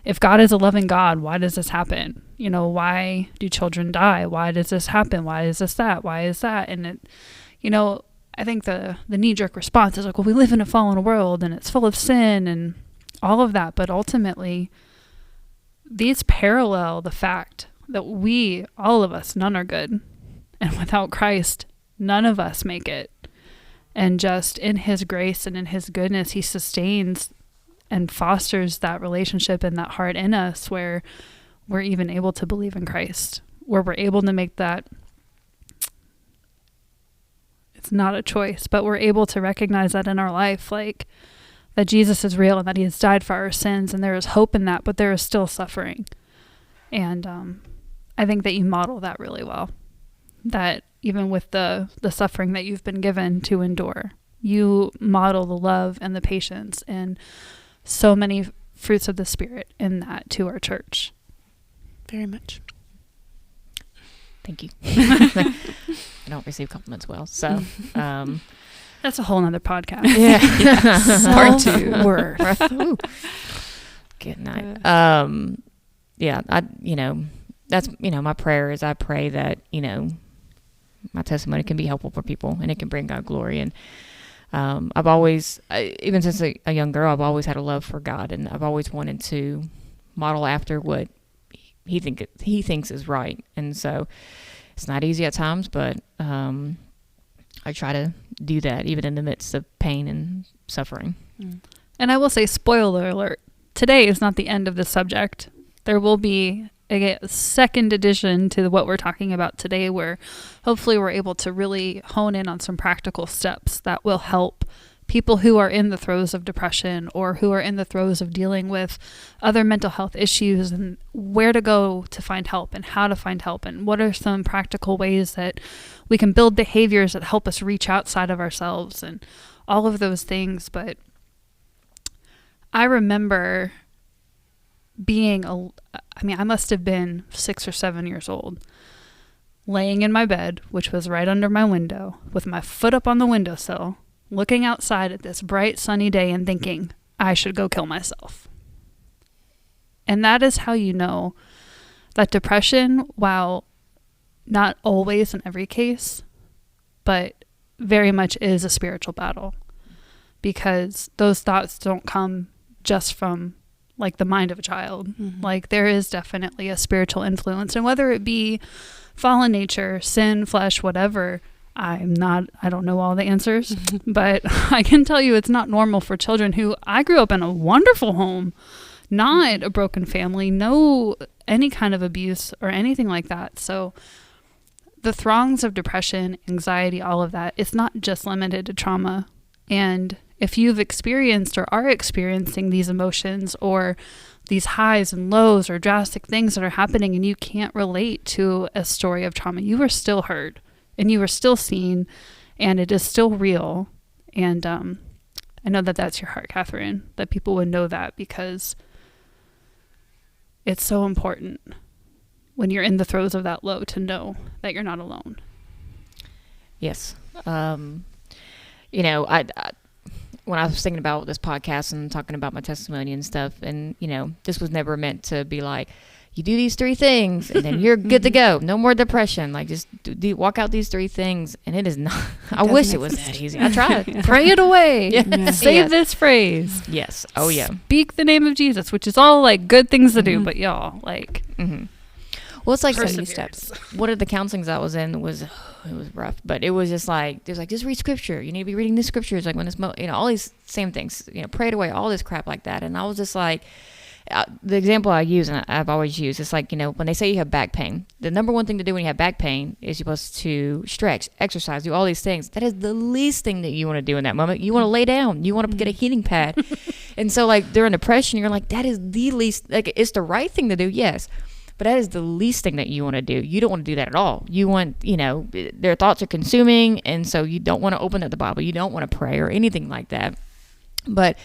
if God is a loving God, why does this happen? Why do children die? Why does this happen? Why is this that? Why is that? And it, I think the knee-jerk response is like, well, we live in a fallen world and it's full of sin and all of that. But ultimately, these parallel the fact that we, all of us, none are good. And without Christ, none of us make it. And just in his grace and in his goodness, he sustains and fosters that relationship and that heart in us where we're even able to believe in Christ, where we're able to make that, it's not a choice, but we're able to recognize that in our life, like that Jesus is real and that he has died for our sins, and there is hope in that, but there is still suffering. And I think that you model that really well, that even with the suffering that you've been given to endure, you model the love and the patience and so many fruits of the Spirit in that to our church. Very much. Thank you. I don't receive compliments well, so that's a whole nother podcast. Yeah. Part 2. Worth. Good night. Yeah, that's, my prayer is I pray that, my testimony can be helpful for people and it can bring God glory. And I've always, even since a young girl, I've always had a love for God, and I've always wanted to model after what he thinks is right. And so it's not easy at times, but I try to do that even in the midst of pain and suffering. And I will say, spoiler alert, today is not the end of the subject. There will be a second edition to what we're talking about today, where hopefully we're able to really hone in on some practical steps that will help people who are in the throes of depression or who are in the throes of dealing with other mental health issues, and where to go to find help and how to find help, and what are some practical ways that we can build behaviors that help us reach outside of ourselves and all of those things. But I remember I must have been 6 or 7 years old, laying in my bed, which was right under my window, with my foot up on the windowsill, looking outside at this bright sunny day and thinking, I should go kill myself. And that is how you know that depression, while not always in every case, but very much is a spiritual battle, because those thoughts don't come just from like the mind of a child. Mm-hmm. Like there is definitely a spiritual influence, and whether it be fallen nature, sin, flesh, whatever, I don't know all the answers, but I can tell you it's not normal for children who, I grew up in a wonderful home, not a broken family, no any kind of abuse or anything like that. So the throngs of depression, anxiety, all of that, it's not just limited to trauma. And if you've experienced or are experiencing these emotions or these highs and lows or drastic things that are happening and you can't relate to a story of trauma, you are still heard and you are still seen, and it is still real. And I know that that's your heart, Catherine, that people would know that, because it's so important when you're in the throes of that low to know that you're not alone. Yes. I when I was thinking about this podcast and talking about my testimony and stuff, and, this was never meant to be like, you do these 3 things and then you're good to go. No more depression. Like just walk out these 3 things, and it is not. I wish it was that easy. I tried. Pray it away. Yeah. Say Yeah. this phrase. Yes. Oh yeah. Speak the name of Jesus, which is all like good things to do, but y'all like. Well, it's like Baby steps. One of the counselings I was in was, it was rough, but it was just like, there's like, just read scripture. You need to be reading this scriptures. Like when it's, all these same things, pray it away, all this crap like that. And I was just like, the example I use, and I've always used, it's like, when they say you have back pain, the number one thing to do when you have back pain is you're supposed to stretch, exercise, do all these things. That is the least thing that you want to do in that moment. You want to lay down. You want to get a heating pad. And so like during depression, you're like, that is the least, like it's the right thing to do, yes. But that is the least thing that you want to do. You don't want to do that at all. You want, their thoughts are consuming, and so you don't want to open up the Bible. You don't want to pray or anything like that. But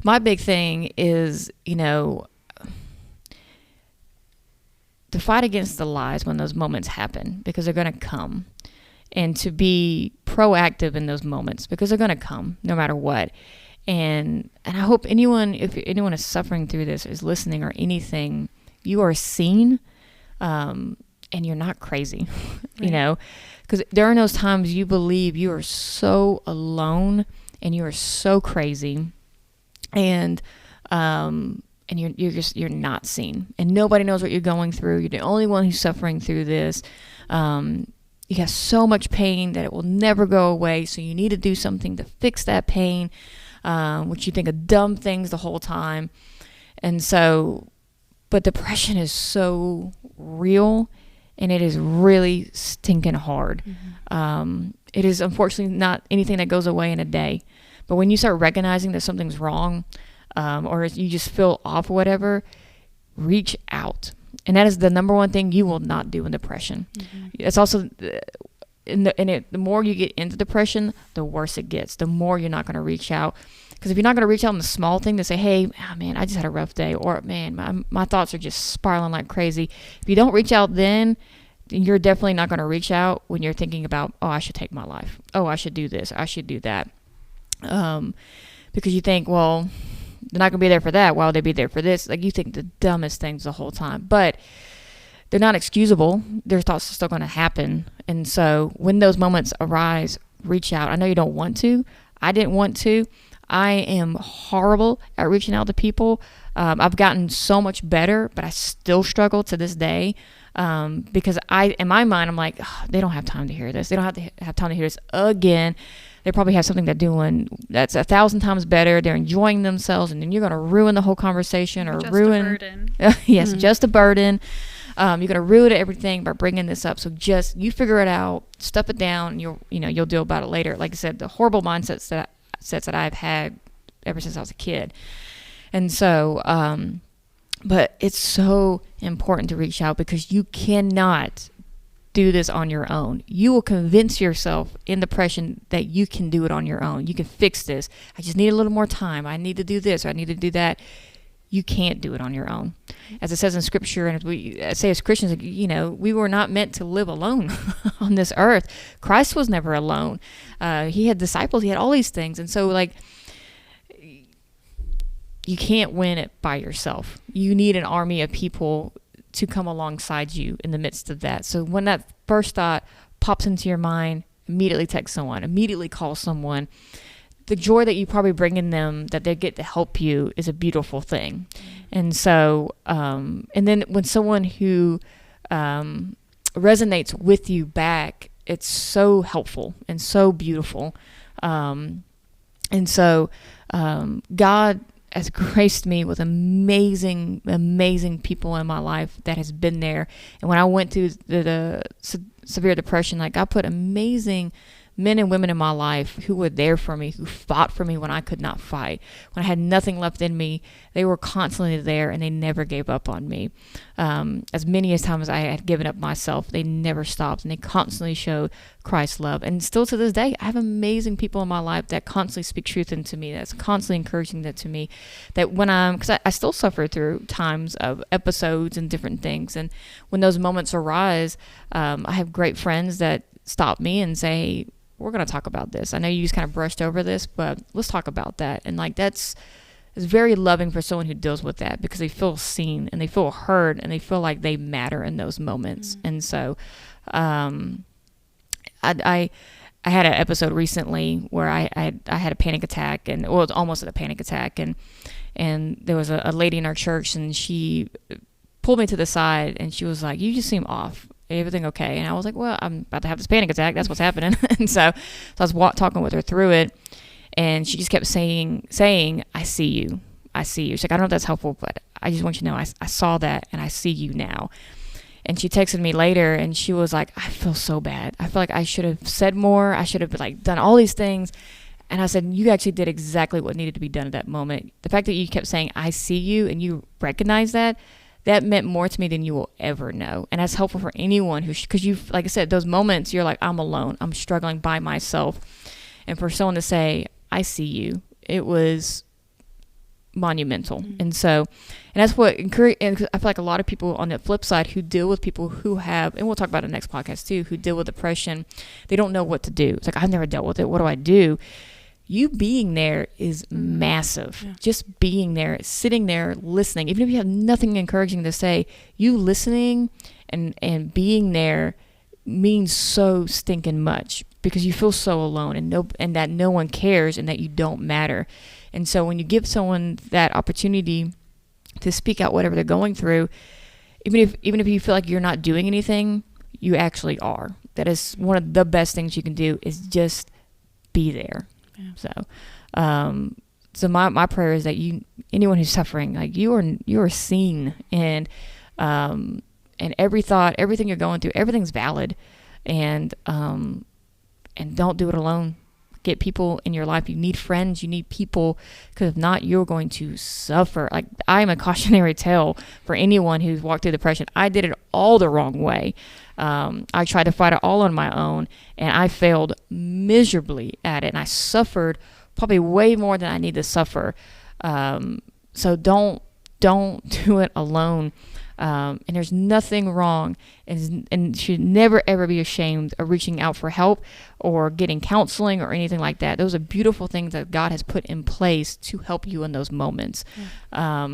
my big thing is, to fight against the lies when those moments happen, because they're going to come, and to be proactive in those moments because they're going to come no matter what. And I hope if anyone is suffering through this, is listening or anything, you are seen, and you're not crazy, Right. because there are those times you believe you are so alone and you are so crazy, and you're not seen, and nobody knows what you're going through. You're the only one who's suffering through this. You have so much pain that it will never go away. So you need to do something to fix that pain, which you think of dumb things the whole time. And so, but depression is so real, and it is really stinking hard. It is unfortunately not anything that goes away in a day. But when you start recognizing that something's wrong, or you just feel off or whatever, reach out. And that is the number one thing you will not do in depression. It's also, the more you get into depression, the worse it gets. The more you're not going to reach out. Because if you're not going to reach out in the small thing to say, hey, man, I just had a rough day, or man, my thoughts are just spiraling like crazy. If you don't reach out then you're definitely not going to reach out when you're thinking about, oh, I should take my life. Oh, I should do this. I should do that. Because you think, well, they're not going to be there for that. Why would they be there for this? Like, you think the dumbest things the whole time. But they're not excusable. Their thoughts are still going to happen. And so when those moments arise, reach out. I know you don't want to. I didn't want to. I am horrible at reaching out to people. I've gotten so much better, but I still struggle to this day, because in my mind, I'm like, they don't have time to hear this. They don't have time to hear this again. They probably have something they're doing that's 1,000 times better. They're enjoying themselves, and then you're going to ruin the whole conversation, or Just ruin. a burden. Yes, just a burden. You're going to ruin everything by bringing this up. So just you figure it out, stuff it down, and you'll deal about it later. Like I said, the horrible mindsets that I've had ever since I was a kid. And so, but it's so important to reach out, because you cannot do this on your own. You will convince yourself in depression that you can do it on your own. You can fix this. I just need a little more time. I need to do this, or I need to do that. You can't do it on your own. As it says in scripture, and as we say as Christians, we were not meant to live alone on this earth. Christ was never alone. He had disciples. He had all these things. And so, like, you can't win it by yourself. You need an army of people to come alongside you in the midst of that. So when that first thought pops into your mind, immediately text someone, immediately call someone. The joy that you probably bring in them, that they get to help you, is a beautiful thing. And so, and then when someone who resonates with you back, it's so helpful and so beautiful. And so, God has graced me with amazing, amazing people in my life that has been there. And when I went through the severe depression, like, I put amazing men and women in my life who were there for me, who fought for me when I could not fight. When I had nothing left in me, they were constantly there, and they never gave up on me. As many as times I had given up myself, they never stopped, and they constantly showed Christ's love. And still to this day, I have amazing people in my life that constantly speak truth into me, that's constantly encouraging that to me, that when because I still suffer through times of episodes and different things. And when those moments arise, I have great friends that stop me and say, we're going to talk about this. I know you just kind of brushed over this, but let's talk about that. And like, that's is very loving for someone who deals with that, because they feel seen and they feel heard and they feel like they matter in those moments. And so, I had an episode recently where I had a panic attack, and it was almost a panic attack, and there was a lady in our church, and she pulled me to the side and she was like, "You just seem off. Everything okay?" And I was like, "Well, I'm about to have this panic attack. That's what's happening." And so I was talking with her through it, and she just kept saying, "I see you. I see you." She's like, "I don't know if that's helpful, but I just want you to know I saw that and I see you now." And she texted me later and she was like, "I feel so bad. I feel like I should have said more. I should have like done all these things." And I said, "You actually did exactly what needed to be done at that moment. The fact that you kept saying, 'I see you,' and you recognize that meant more to me than you will ever know." And that's helpful for anyone because you, like I said, those moments you're like, I'm alone. I'm struggling by myself. And for someone to say, "I see you," it was monumental. And so, and that's what encourage. And I feel like a lot of people on the flip side who deal with people who have, and we'll talk about it in the next podcast too, who deal with depression, they don't know what to do. It's like, I've never dealt with it. What do I do? You being there is massive. Yeah. Just being there, sitting there, listening, even if you have nothing encouraging to say, you listening and being there means so stinking much, because you feel so alone and that no one cares and that you don't matter. And so when you give someone that opportunity to speak out whatever they're going through, even if you feel like you're not doing anything, you actually are. That is one of the best things you can do, is just be there. Yeah. So my prayer is that anyone who's suffering, like you are seen, and every thought, everything you're going through, everything's valid, and don't do it alone. Get people in your life. You need friends. You need people, because if not, you're going to suffer. Like, I'm a cautionary tale for anyone who's walked through depression. I did it all the wrong way. I tried to fight it all on my own, and I failed miserably at it. And I suffered probably way more than I need to suffer. So don't do it alone. And there's nothing wrong, and should never ever be ashamed of reaching out for help or getting counseling or anything like that. Those are beautiful things that God has put in place to help you in those moments. Yeah.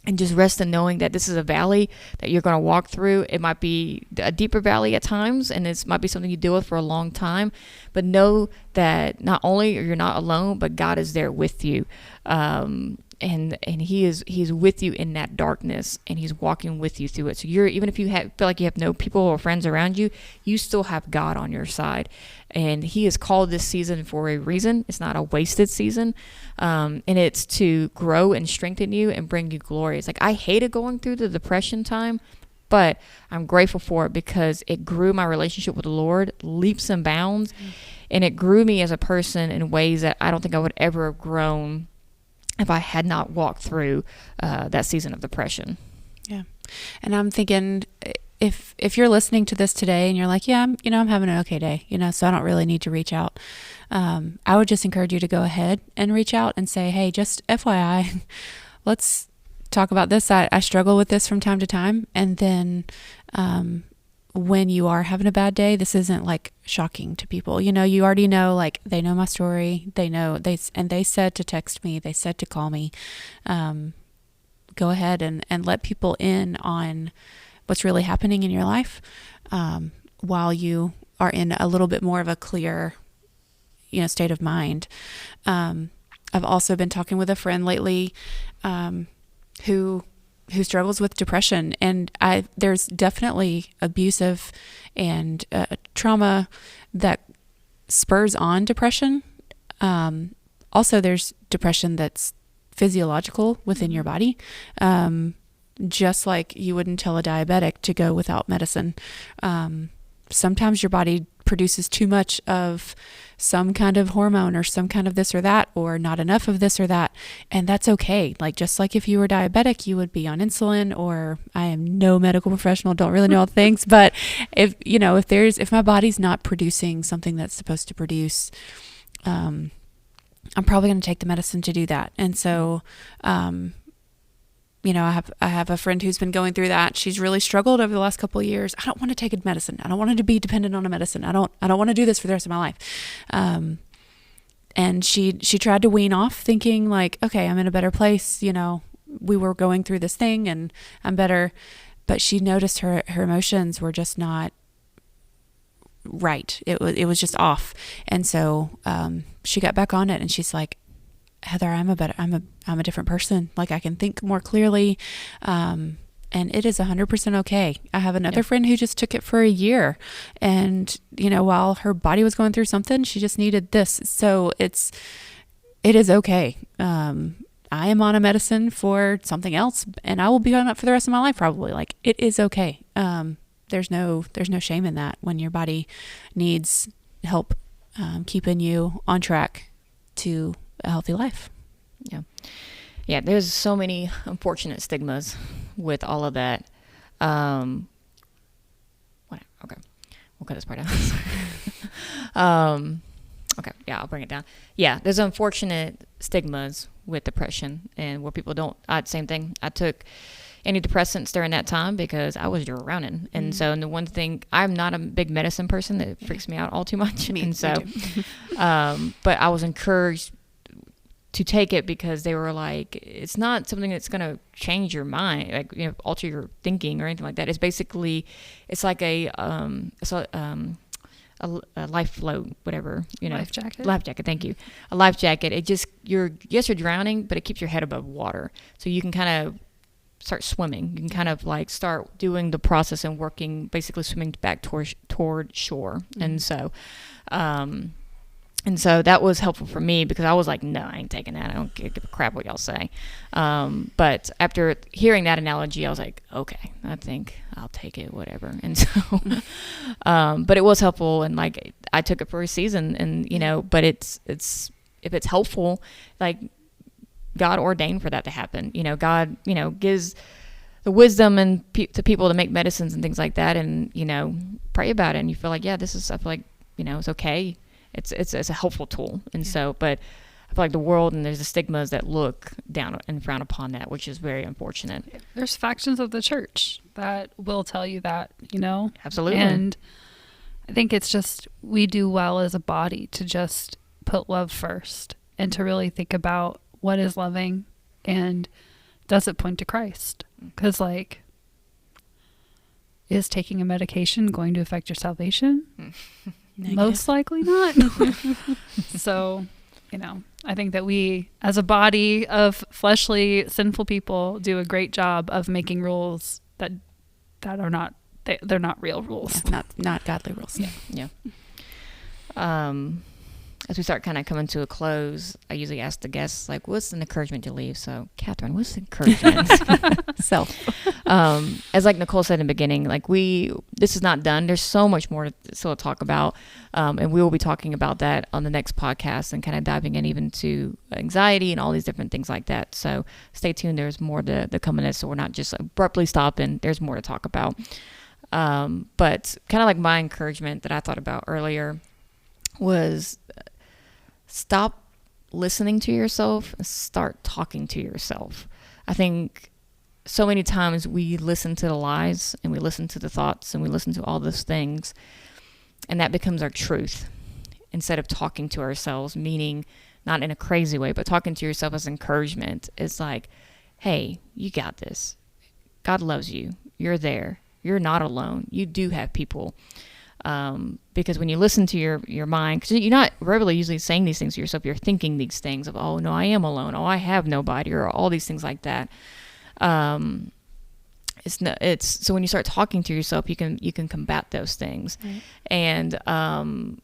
And just rest in knowing that this is a valley that you're going to walk through. It might be a deeper valley at times, and it might be something you deal with for a long time, but know that not only are you not alone, but God is there with you. And he's with you in that darkness, and he's walking with you through it. So even if you feel like you have no people or friends around you, you still have God on your side, and he has called this season for a reason. It's not a wasted season, and it's to grow and strengthen you and bring you glory. It's like, I hated going through the depression time, but I'm grateful for it because it grew my relationship with the Lord leaps and bounds, and it grew me as a person in ways that I don't think I would ever have grown if I had not walked through that season of depression. Yeah. And I'm thinking, if you're listening to this today and you're like, yeah, I'm having an okay day, so I don't really need to reach out. I would just encourage you to go ahead and reach out and say, hey, just FYI, let's talk about this. I struggle with this from time to time. And then, when you are having a bad day, this isn't like shocking to people. You already know, like, they know my story. They know they said to text me, they said to call me. Go ahead and let people in on what's really happening in your life, while you are in a little bit more of a clear, state of mind. I've also been talking with a friend lately, who struggles with depression, and there's definitely abusive and trauma that spurs on depression. Also, there's depression that's physiological within your body, just like you wouldn't tell a diabetic to go without medicine. Sometimes your body produces too much of some kind of hormone or some kind of this or that, or not enough of this or that, and that's okay. Like, just like if you were diabetic, you would be on insulin, or I am no medical professional, don't really know all things, but if my body's not producing something that's supposed to produce, I'm probably going to take the medicine to do that. And so, I have a friend who's been going through that. She's really struggled over the last couple of years. I don't want to take a medicine. I don't want to be dependent on a medicine. I don't want to do this for the rest of my life. and she tried to wean off, thinking like, okay, I'm in a better place. We were going through this thing and I'm better. But she noticed her emotions were just not right. It was just off. And so she got back on it, and she's like, Heather, I'm a different person. Like, I can think more clearly. And it is 100% okay. I have another friend who just took it for a year, and while her body was going through something, she just needed this. So it is okay. I am on a medicine for something else, and I will be on it for the rest of my life probably. Like, it is okay. There's no shame in that when your body needs help keeping you on track to a healthy life. Yeah, there's so many unfortunate stigmas with all of that. Okay, we'll cut this part out. Okay, yeah, I'll bring it down. Yeah, there's unfortunate stigmas with depression, and where people don't. Same thing. I took antidepressants during that time because I was drowning, and so, and the one thing, I'm not a big medicine person. That freaks me out all too much, and so, but I was encouraged to take it because they were like, it's not something that's going to change your mind, like, alter your thinking or anything like that. It's basically, it's like a life float, whatever, life jacket. Life jacket. Thank you. A life jacket. It just, you're drowning, but it keeps your head above water. So you can kind of start swimming. You can kind of like start doing the process and working, basically swimming back toward shore. Mm-hmm. And so that was helpful for me because I was like, no, I ain't taking that. I don't give a crap what y'all say. But after hearing that analogy, I was like, okay, I think I'll take it, whatever. And so, but it was helpful, and like I took it for a season, and but it's if it's helpful, like God ordained for that to happen. God, gives the wisdom and to people to make medicines and things like that, and pray about it, and you feel like, yeah, I feel like it's okay. It's a helpful tool. And so, but I feel like the world, and there's the stigmas that look down and frown upon that, which is very unfortunate. There's factions of the church that will tell you that, Absolutely. And I think it's just, we do well as a body to just put love first and to really think about what is loving and does it point to Christ? Because like, is taking a medication going to affect your salvation? Negative. Most likely not. So, I think that we, as a body of fleshly, sinful people, do a great job of making rules that are not, they're not real rules. Yeah, not godly rules. Yeah. As we start kind of coming to a close, I usually ask the guests, like, what's an encouragement to leave? So, Catherine, what's the encouragement? As like Nicole said in the beginning, like this is not done. There's so much more to still talk about. And we will be talking about that on the next podcast and kind of diving in even to anxiety and all these different things like that. So stay tuned. There's more to come in this. So we're not just abruptly stopping. There's more to talk about. But kind of like my encouragement that I thought about earlier was stop listening to yourself and start talking to yourself. I think so many times we listen to the lies and we listen to the thoughts and we listen to all those things, and that becomes our truth instead of talking to ourselves, meaning not in a crazy way, but talking to yourself as encouragement. It's like, hey, you got this. God loves you. You're there. You're not alone. You do have people. Because when you listen to your mind, because you're not verbally usually saying these things to yourself, you're thinking these things of, oh no, I am alone. Oh, I have nobody, or all these things like that. So when you start talking to yourself, you can combat those things. Right. And, I'm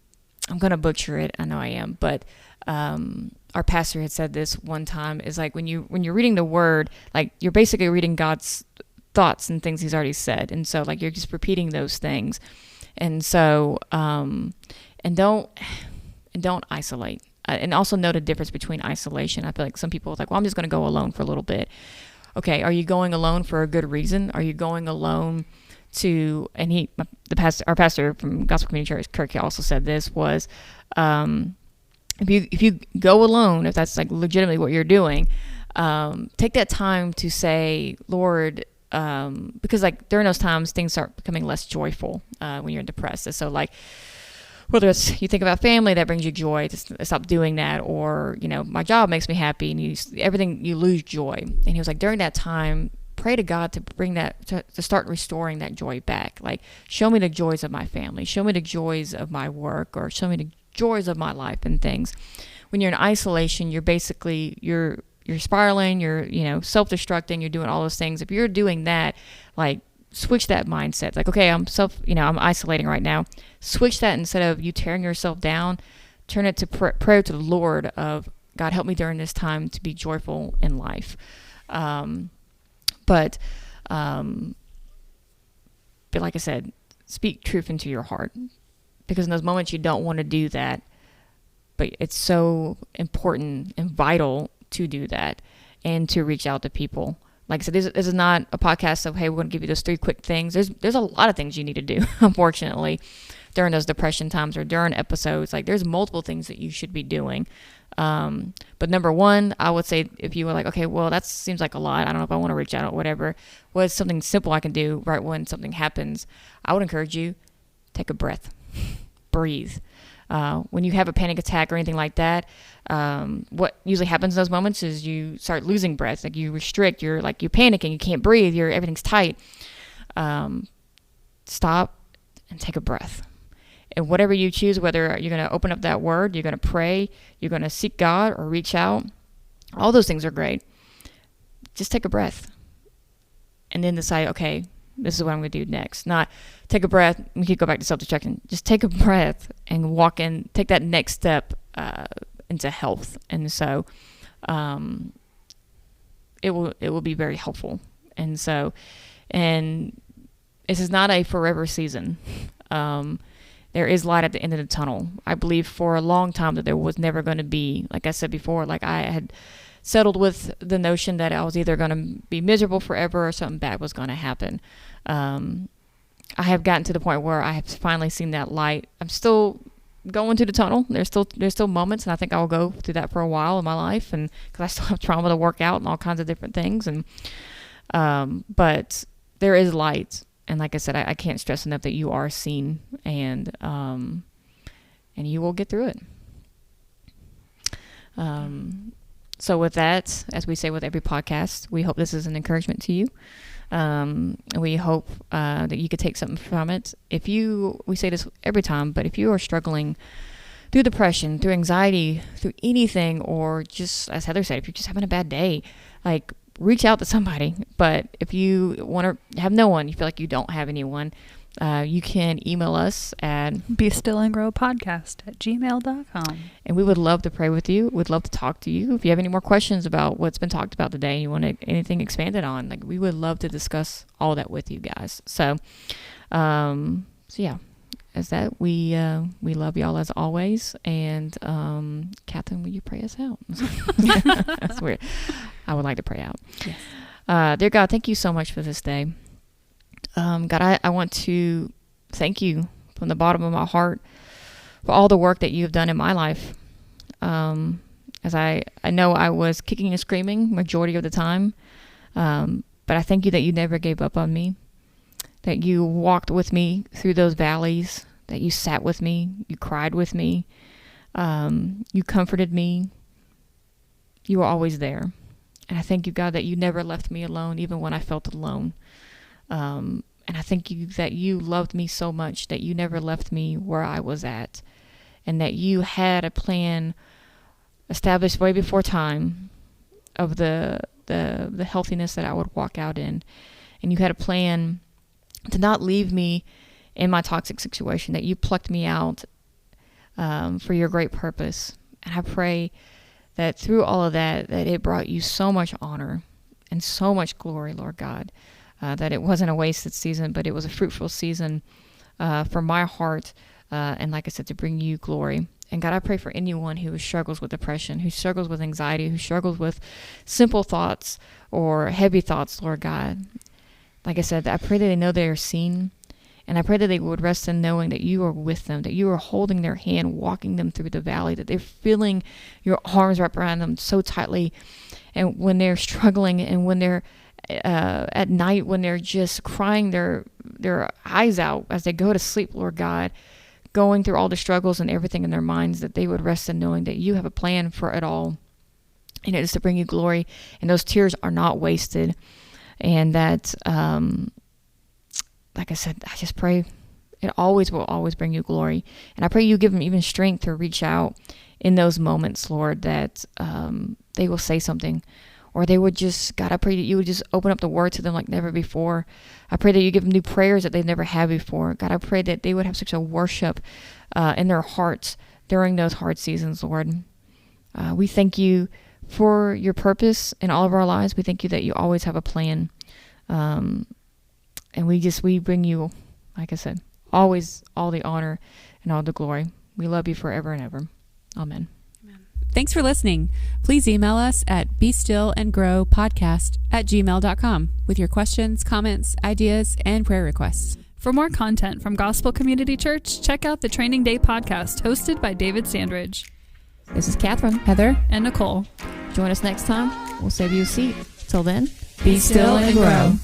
going to butcher it. I know I am, but, our pastor had said this one time, is like, when you're reading the word, like you're basically reading God's thoughts and things he's already said. And so like, you're just repeating those things. And so, and don't isolate. And also know the difference between isolation. I feel like some people are like, well, I'm just going to go alone for a little bit. Okay, are you going alone for a good reason? Are you going alone to, and our pastor from Gospel Community Church, Kirk, also said this, was, if you go alone, if that's like legitimately what you're doing, take that time to say, Lord, because like during those times things start becoming less joyful when you're depressed. And so like whether it's you think about family that brings you joy, to stop doing that, or my job makes me happy, and everything, you lose joy. And he was like, during that time, pray to God to bring that, to start restoring that joy back. Like, show me the joys of my family, show me the joys of my work, or show me the joys of my life and things. When you're in isolation, you're basically you're spiraling, you're self-destructing, you're doing all those things. If you're doing that, like, switch that mindset. Like, okay, I'm isolating right now. Switch that. Instead of you tearing yourself down, turn it to prayer to the Lord of, God, help me during this time to be joyful in life. But like I said, speak truth into your heart, because in those moments you don't want to do that, but it's so important and vital to do that and to reach out to people. Like I said, this is not a podcast of, hey, we're going to give you those 3 quick things. There's a lot of things you need to do, unfortunately, during those depression times or during episodes. Like, there's multiple things that you should be doing. But number 1, I would say, if you were like, okay, well, that seems like a lot, I don't know if I want to reach out or whatever, what's something simple I can do right when something happens? I would encourage you, take a breath, breathe. When you have a panic attack or anything like that, what usually happens in those moments is you start losing breath. Like, you restrict, you're panicking, you can't breathe, everything's tight. Stop and take a breath. And whatever you choose, whether you're going to open up that word, you're going to pray, you're going to seek God or reach out, all those things are great. Just take a breath and then decide, okay, this is what I'm going to do next. Not take a breath, we could go back to self-destruction. Just take a breath and walk in, take that next step into health. And so it will be very helpful. And so, and this is not a forever season. There is light at the end of the tunnel. I believe for a long time that there was never going to be, like I said before, like I had settled with the notion that I was either going to be miserable forever or something bad was going to happen. I have gotten to the point where I have finally seen that light. I'm still going to the tunnel. There's still moments, and I think I'll go through that for a while in my life, and because I still have trauma to work out and all kinds of different things. And but there is light. And like I said, I can't stress enough that you are seen, and you will get through it. So with that, as we say with every podcast, we hope this is an encouragement to you. We hope that you could take something from it. We say this every time, but if you are struggling through depression, through anxiety, through anything, or just, as Heather said, if you're just having a bad day, like, reach out to somebody. But if you want to have no one, you feel like you don't have anyone, you can email us at BeStillAndGrowPodcast@gmail.com. and we would love to pray with you. We'd love to talk to you. If you have any more questions about what's been talked about today and you want anything expanded on, like, we would love to discuss all that with you guys. So yeah, as that, we love y'all as always. And Catherine, will you pray us out? That's weird. I would like to pray out. Yes. Dear God, thank you so much for this day. God, I want to thank you from the bottom of my heart for all the work that you have done in my life. As I know I was kicking and screaming majority of the time, but I thank you that you never gave up on me, that you walked with me through those valleys, that you sat with me, you cried with me, you comforted me. You were always there. And I thank you, God, that you never left me alone, even when I felt alone. And I thank you that you loved me so much that you never left me where I was at, and that you had a plan established way before time of the healthiness that I would walk out in. And you had a plan to not leave me in my toxic situation, that you plucked me out for your great purpose. And I pray that through all of that it brought you so much honor and so much glory, Lord God, that it wasn't a wasted season, but it was a fruitful season for my heart, and like I said, to bring you glory. And God, I pray for anyone who struggles with depression, who struggles with anxiety, who struggles with simple thoughts or heavy thoughts, Lord God. Like I said, I pray that they know they are seen, and I pray that they would rest in knowing that you are with them, that you are holding their hand, walking them through the valley, that they're feeling your arms wrapped around them so tightly. And when they're struggling, and when they're at night, when they're just crying their eyes out as they go to sleep, Lord God, going through all the struggles and everything in their minds, that they would rest in knowing that you have a plan for it all, and it is to bring you glory, and those tears are not wasted. And that, like I said, I just pray it always will always bring you glory. And I pray you give them even strength to reach out in those moments, Lord, that they will say something, or they would just, God, I pray that you would just open up the word to them like never before. I pray that you give them new prayers that they've never had before. God, I pray that they would have such a worship in their hearts during those hard seasons, Lord. We thank you for your purpose in all of our lives. We thank you that you always have a plan. And we bring you, like I said, always all the honor and all the glory. We love you forever and ever. Amen. Thanks for listening. Please email us at bestillandgrowpodcast@gmail.com with your questions, comments, ideas, and prayer requests. For more content from Gospel Community Church, check out the Training Day podcast hosted by David Sandridge. This is Catherine, Heather, and Nicole. Join us next time. We'll save you a seat. Till then, be still and grow.